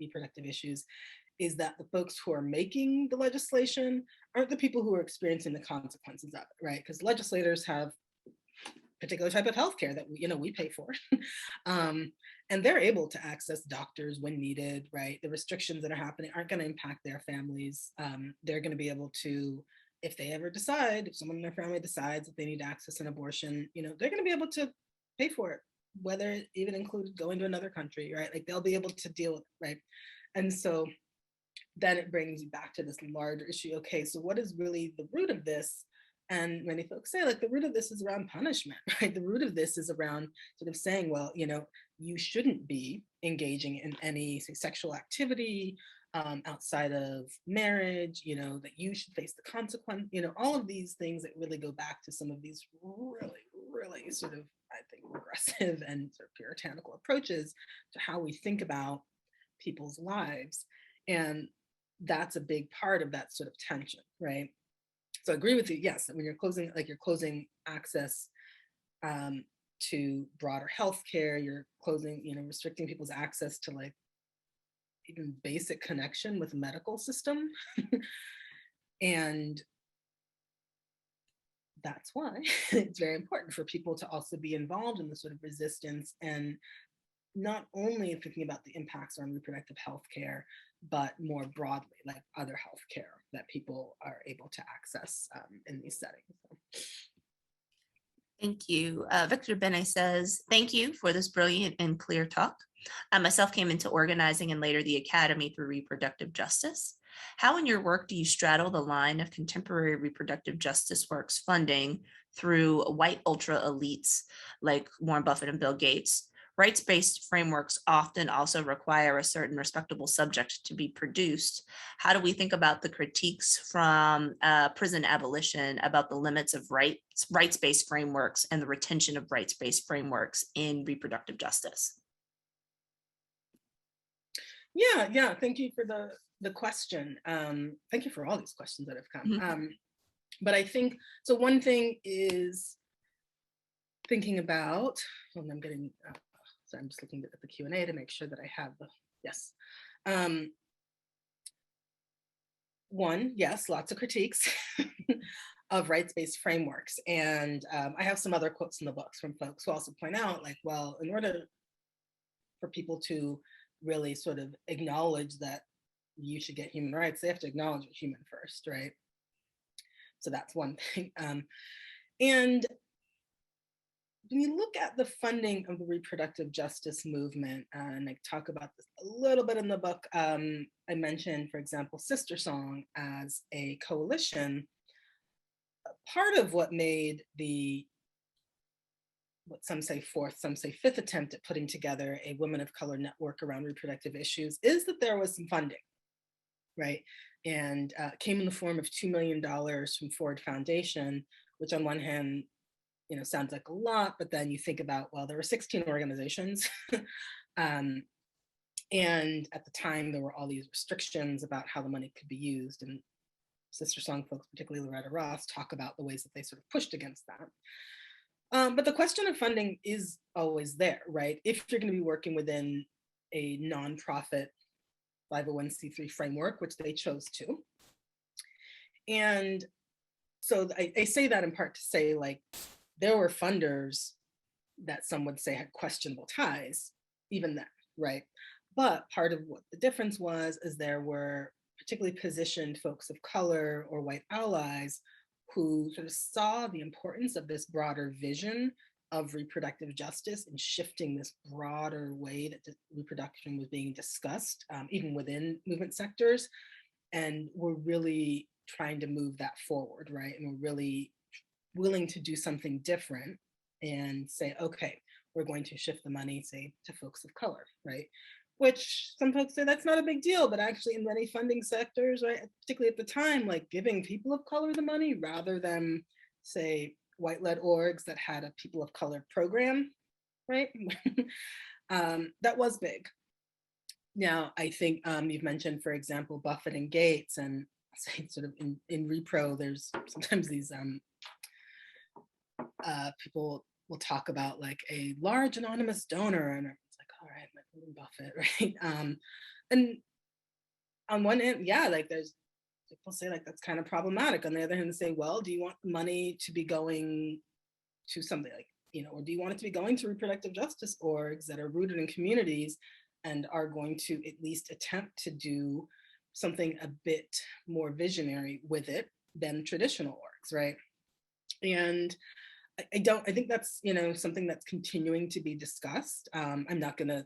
reproductive issues, is that the folks who are making the legislation aren't the people who are experiencing the consequences of it, right? Because legislators have particular type of healthcare that we pay for, and they're able to access doctors when needed, right? The restrictions that are happening aren't going to impact their families. They're going to be able to, if they ever decide, if someone in their family decides that they need to access an abortion, they're going to be able to pay for it, whether it even includes going to another country, right? Like they'll be able to deal with it, right? And so then it brings you back to this larger issue. Okay, so what is really the root of this? And many folks say, like, the root of this is around punishment, right? The root of this is around sort of saying, well, you shouldn't be engaging in any, say, sexual activity outside of marriage, that you should face the consequence, all of these things that really go back to some of these really, really sort of, I think, regressive and sort of puritanical approaches to how we think about people's lives. And that's a big part of that sort of tension, right? So I agree with you. Yes, when you're closing access to broader healthcare, you're closing, restricting people's access to like even basic connection with the medical system. And that's why it's very important for people to also be involved in the sort of resistance, and not only thinking about the impacts on reproductive health care, but more broadly, like other health care that people are able to access in these settings. So. Thank you. Victor Bene says, thank you for this brilliant and clear talk. I myself came into organizing and later the Academy for Reproductive Justice. How in your work do you straddle the line of contemporary reproductive justice works funding through white ultra elites like Warren Buffett and Bill Gates? Rights-based frameworks often also require a certain respectable subject to be produced. How do we think about the critiques from prison abolition about the limits of rights-based frameworks and the retention of rights-based frameworks in reproductive justice? Yeah. Thank you for the question. Thank you for all these questions that have come. Mm-hmm. But I think, so one thing is thinking about, and I'm getting, so I'm just looking at the Q&A to make sure that I have the, yes. One, yes, lots of critiques of rights-based frameworks. And I have some other quotes in the books from folks who also point out, like, well, in order for people to really sort of acknowledge that you should get human rights, they have to acknowledge you're human first, right? So that's one thing. And when you look at the funding of the reproductive justice movement, and I talk about this a little bit in the book, I mentioned, for example, SISTERSONG as a coalition. Part of what made the, what some say fourth, some say fifth attempt at putting together a women of color network around reproductive issues is that there was some funding, right? And came in the form of $2 million from Ford Foundation, which on one hand, sounds like a lot, but then you think about, well, there were 16 organizations. And at the time, there were all these restrictions about how the money could be used. And STERILIZATION folks, particularly Loretta Ross, talk about the ways that they sort of pushed against that. But the question of funding is always there, right? If you're going to be working within a nonprofit 501c3 framework, which they chose to. And so I say that in part to say, like, there were funders that some would say had questionable ties, even then, right? But part of what the difference was is there were particularly positioned folks of color or white allies who sort of saw the importance of this broader vision of reproductive justice and shifting this broader way that reproduction was being discussed, even within movement sectors, and we're really trying to move that forward, right? And we're really willing to do something different and say, okay, we're going to shift the money, say, to folks of color, right? Which some folks say that's not a big deal, but actually in many funding sectors, right, particularly at the time, like giving people of color the money rather than, say, white-led orgs that had a people of color program, right? That was big. Now, I think you've mentioned, for example, Buffett and Gates, and say sort of in repro, there's sometimes these people will talk about like a large anonymous donor, and it's like, all right, like Buffett, right? And on one end, yeah, like there's people say like that's kind of problematic. On the other hand, they say, well, do you want money to be going to something like, you know, or do you want it to be going to reproductive justice orgs that are rooted in communities and are going to at least attempt to do something a bit more visionary with it than traditional orgs, right? And I think that's, you know, something that's continuing to be discussed. I'm not gonna,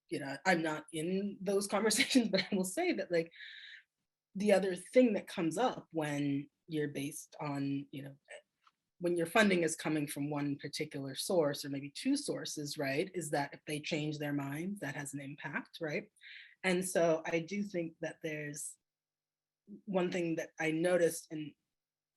you know, I'm not in those conversations, but I will say that like the other thing that comes up when you're based on, you know, when your funding is coming from one particular source or maybe two sources, right, is that if they change their minds, that has an impact, right? And so I do think that there's one thing that I noticed in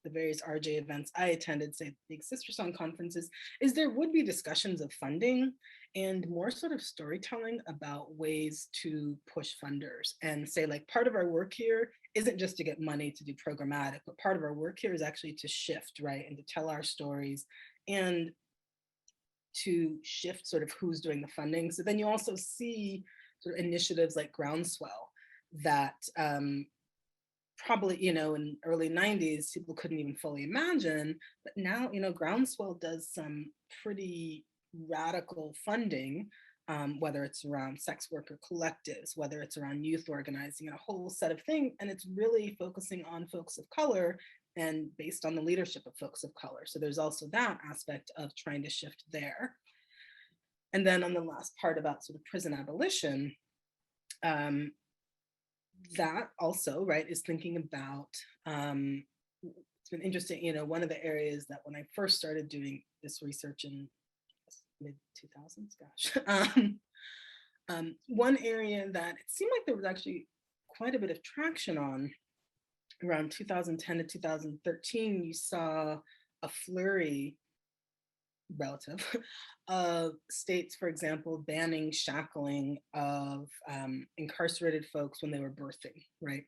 the various RJ events I attended, say big SISTERSONG conferences, is there would be discussions of funding and more sort of storytelling about ways to push funders and say like part of our work here isn't just to get money to do programmatic, but part of our work here is actually to shift, right, and to tell our stories and to shift sort of who's doing the funding. So then you also see sort of initiatives like Groundswell that probably, you know, in early 90s, people couldn't even fully imagine, but now, you know, Groundswell does some pretty radical funding, whether it's around sex worker collectives, whether it's around youth organizing, and a whole set of things. And it's really focusing on folks of color and based on the leadership of folks of color. So there's also that aspect of trying to shift there. And then on the last part about sort of prison abolition, that also, right, is thinking about, it's been interesting, you know, one of the areas that when I first started doing this research in mid 2000s, gosh, one area that it seemed like there was actually quite a bit of traction on around 2010 to 2013, you saw a flurry relative of states, for example, banning shackling of incarcerated folks when they were birthing, right?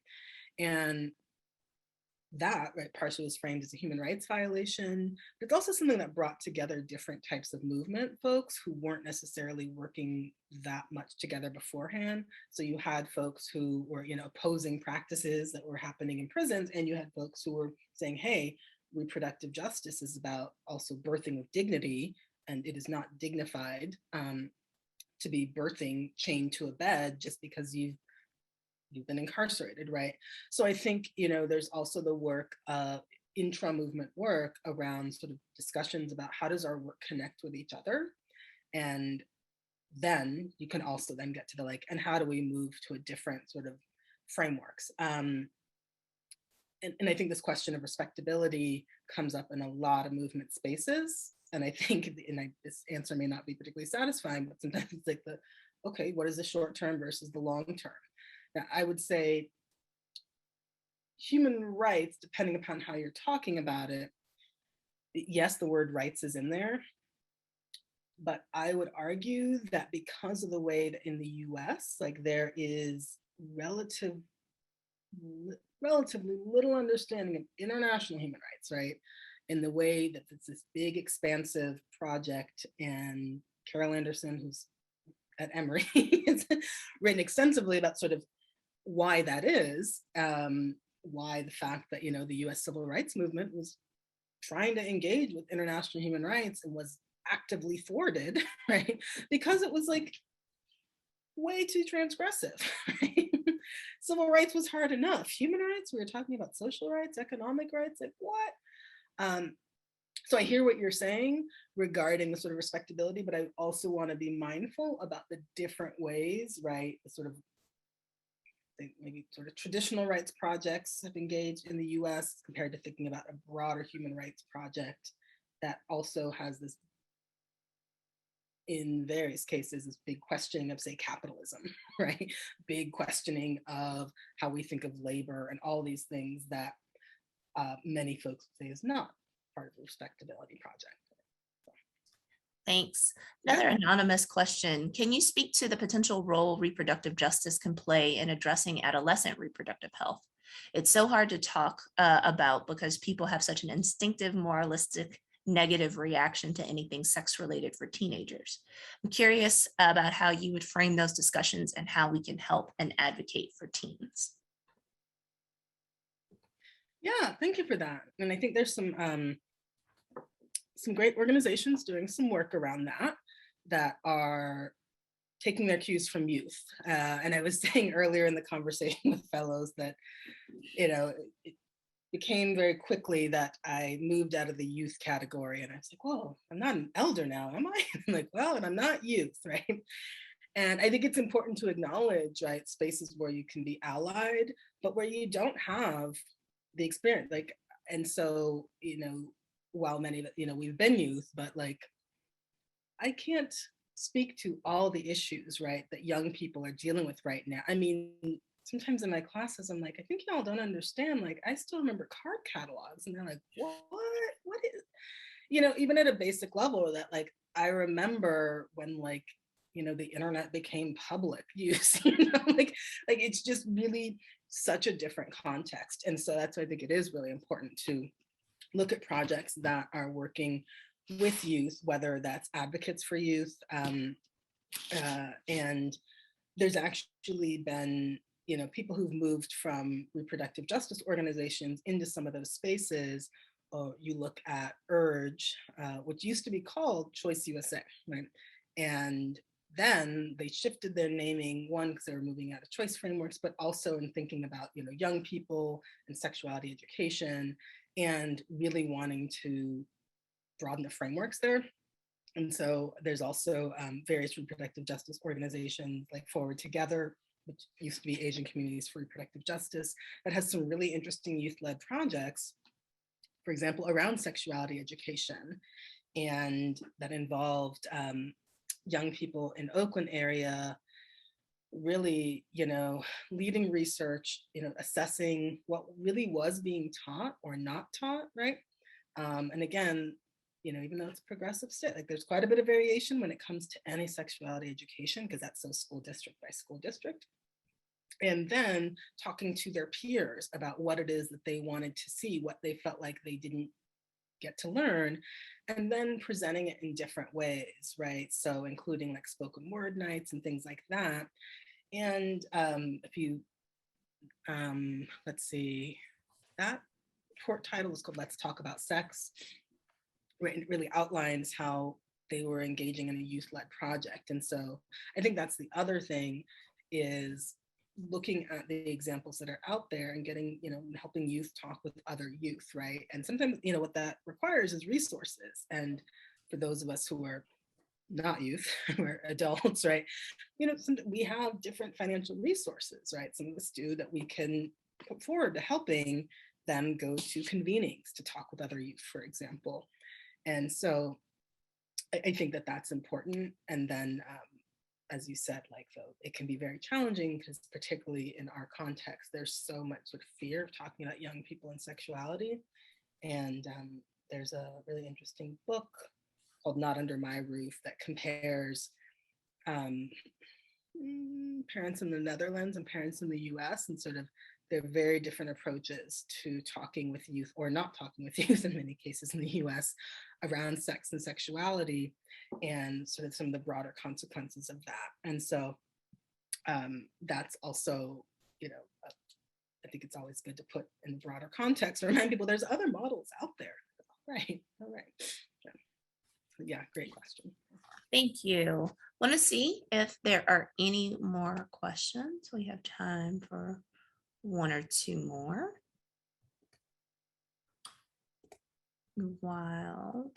And that, right, partially was framed as a human rights violation, but it's also something that brought together different types of movement folks who weren't necessarily working that much together beforehand. So you had folks who were, you know, opposing practices that were happening in prisons, and you had folks who were saying, hey, reproductive justice is about also birthing with dignity, and it is not dignified to be birthing chained to a bed just because you've been incarcerated, right? So I think, you know, there's also the work of intra-movement work around sort of discussions about how does our work connect with each other, and then you can also then get to the like, and how do we move to a different sort of frameworks? And I think this question of respectability comes up in a lot of movement spaces. And I think, this answer may not be particularly satisfying, but sometimes it's like okay, what is the short term versus the long term? Now, I would say human rights, depending upon how you're talking about it, yes, the word rights is in there, but I would argue that because of the way that in the US, like there is relative relatively little understanding of international human rights, right? In the way that it's this big, expansive project, and Carol Anderson, who's at Emory, has written extensively about sort of why that is, why the fact that, the US civil rights movement was trying to engage with international human rights and was actively thwarted, right? Because it was like way too transgressive, right? Civil rights was hard enough. Human rights, we were talking about social rights, economic rights, like what? Um, so I hear what you're saying regarding the sort of respectability, but I also want to be mindful about the different ways, right? The sort of maybe sort of traditional rights projects have engaged in the US compared to thinking about a broader human rights project that also has this, in various cases, this big questioning of, say, capitalism, right? Big questioning of how we think of labor and all these things that many folks say is not part of the respectability project. Thanks. Yeah. Another anonymous question. Can you speak to the potential role reproductive justice can play in addressing adolescent reproductive health? It's so hard to talk about because people have such an instinctive, moralistic, negative reaction to anything sex related for teenagers. I'm curious about how you would frame those discussions and how we can help and advocate for teens. Yeah, thank you for that. And I think there's some great organizations doing some work around that are taking their cues from youth. And I was saying earlier in the conversation with fellows that, it became very quickly that I moved out of the youth category, and I was like, whoa, I'm not an elder now, am I? I'm like, well, and I'm not youth, right? And I think it's important to acknowledge, right, spaces where you can be allied, but where you don't have the experience. Like, and so, while many of, we've been youth, but like, I can't speak to all the issues, right, that young people are dealing with right now. I mean, sometimes in my classes, I'm like, I think y'all don't understand. Like, I still remember card catalogs, and they're like, what is, even at a basic level, that like, I remember when like, the internet became public use, like it's just really such a different context. And so that's why I think it is really important to look at projects that are working with youth, whether that's advocates for youth. And there's actually been, people who've moved from reproductive justice organizations into some of those spaces. You look at URGE, which used to be called Choice USA, right? And then they shifted their naming, one, because they were moving out of choice frameworks, but also in thinking about, young people and sexuality education, and really wanting to broaden the frameworks there. And so there's also various reproductive justice organizations like Forward Together, which used to be Asian Communities for Reproductive Justice, that has some really interesting youth-led projects, for example, around sexuality education, and that involved young people in Oakland area really, leading research, assessing what really was being taught or not taught, right? And again, even though it's a progressive state, like there's quite a bit of variation when it comes to any sexuality education, because that's so school district by school district. And then talking to their peers about what it is that they wanted to see, what they felt like they didn't get to learn, and then presenting it in different ways, right? So including like spoken word nights and things like that. And if you, let's see, that report title was called Let's Talk About Sex. It really outlines how they were engaging in a youth-led project. And so I think that's the other thing, is looking at the examples that are out there and getting, helping youth talk with other youth, right? And sometimes, what that requires is resources. And for those of us who are not youth, we're adults, right? We have different financial resources, right? Some of us do, that we can put forward to helping them go to convenings to talk with other youth, for example. And so I think that that's important. And then, as you said, like, though, it can be very challenging because particularly in our context, there's so much sort of fear of talking about young people and sexuality. And there's a really interesting book called Not Under My Roof that compares parents in the Netherlands and parents in the US, and sort of There are very different approaches to talking with youth, or not talking with youth in many cases in the US, around sex and sexuality, and sort of some of the broader consequences of that. And so that's also, you know, I think it's always good to put in the broader context and remind people there's other models out there. Right, all right. Yeah, great question. Thank you. Want to see if there are any more questions. We have time for one or two more. While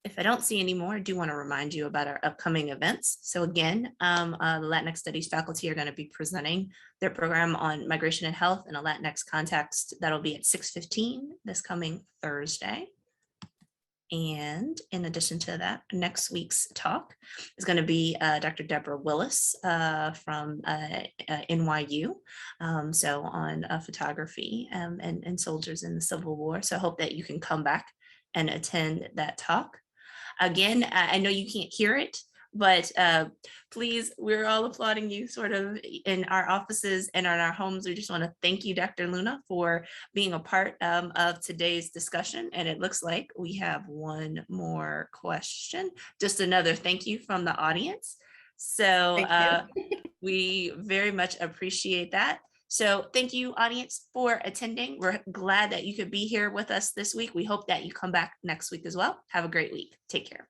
if I don't see any more, I do want to remind you about our upcoming events. So again, the Latinx Studies faculty are going to be presenting their program on migration and health in a Latinx context. That'll be at 6:15 this coming Thursday. And in addition to that, next week's talk is going to be Dr. Deborah Willis from NYU, so on photography and soldiers in the Civil War. So I hope that you can come back and attend that talk. Again, I know you can't hear it, but please, we're all applauding you sort of in our offices and in our homes. We just want to thank you, Dr. Luna, for being a part of today's discussion. And it looks like we have one more question, just another thank you from the audience. So we very much appreciate that. So thank you, audience, for attending. We're glad that you could be here with us this week. We hope that you come back next week as well. Have a great week. Take care.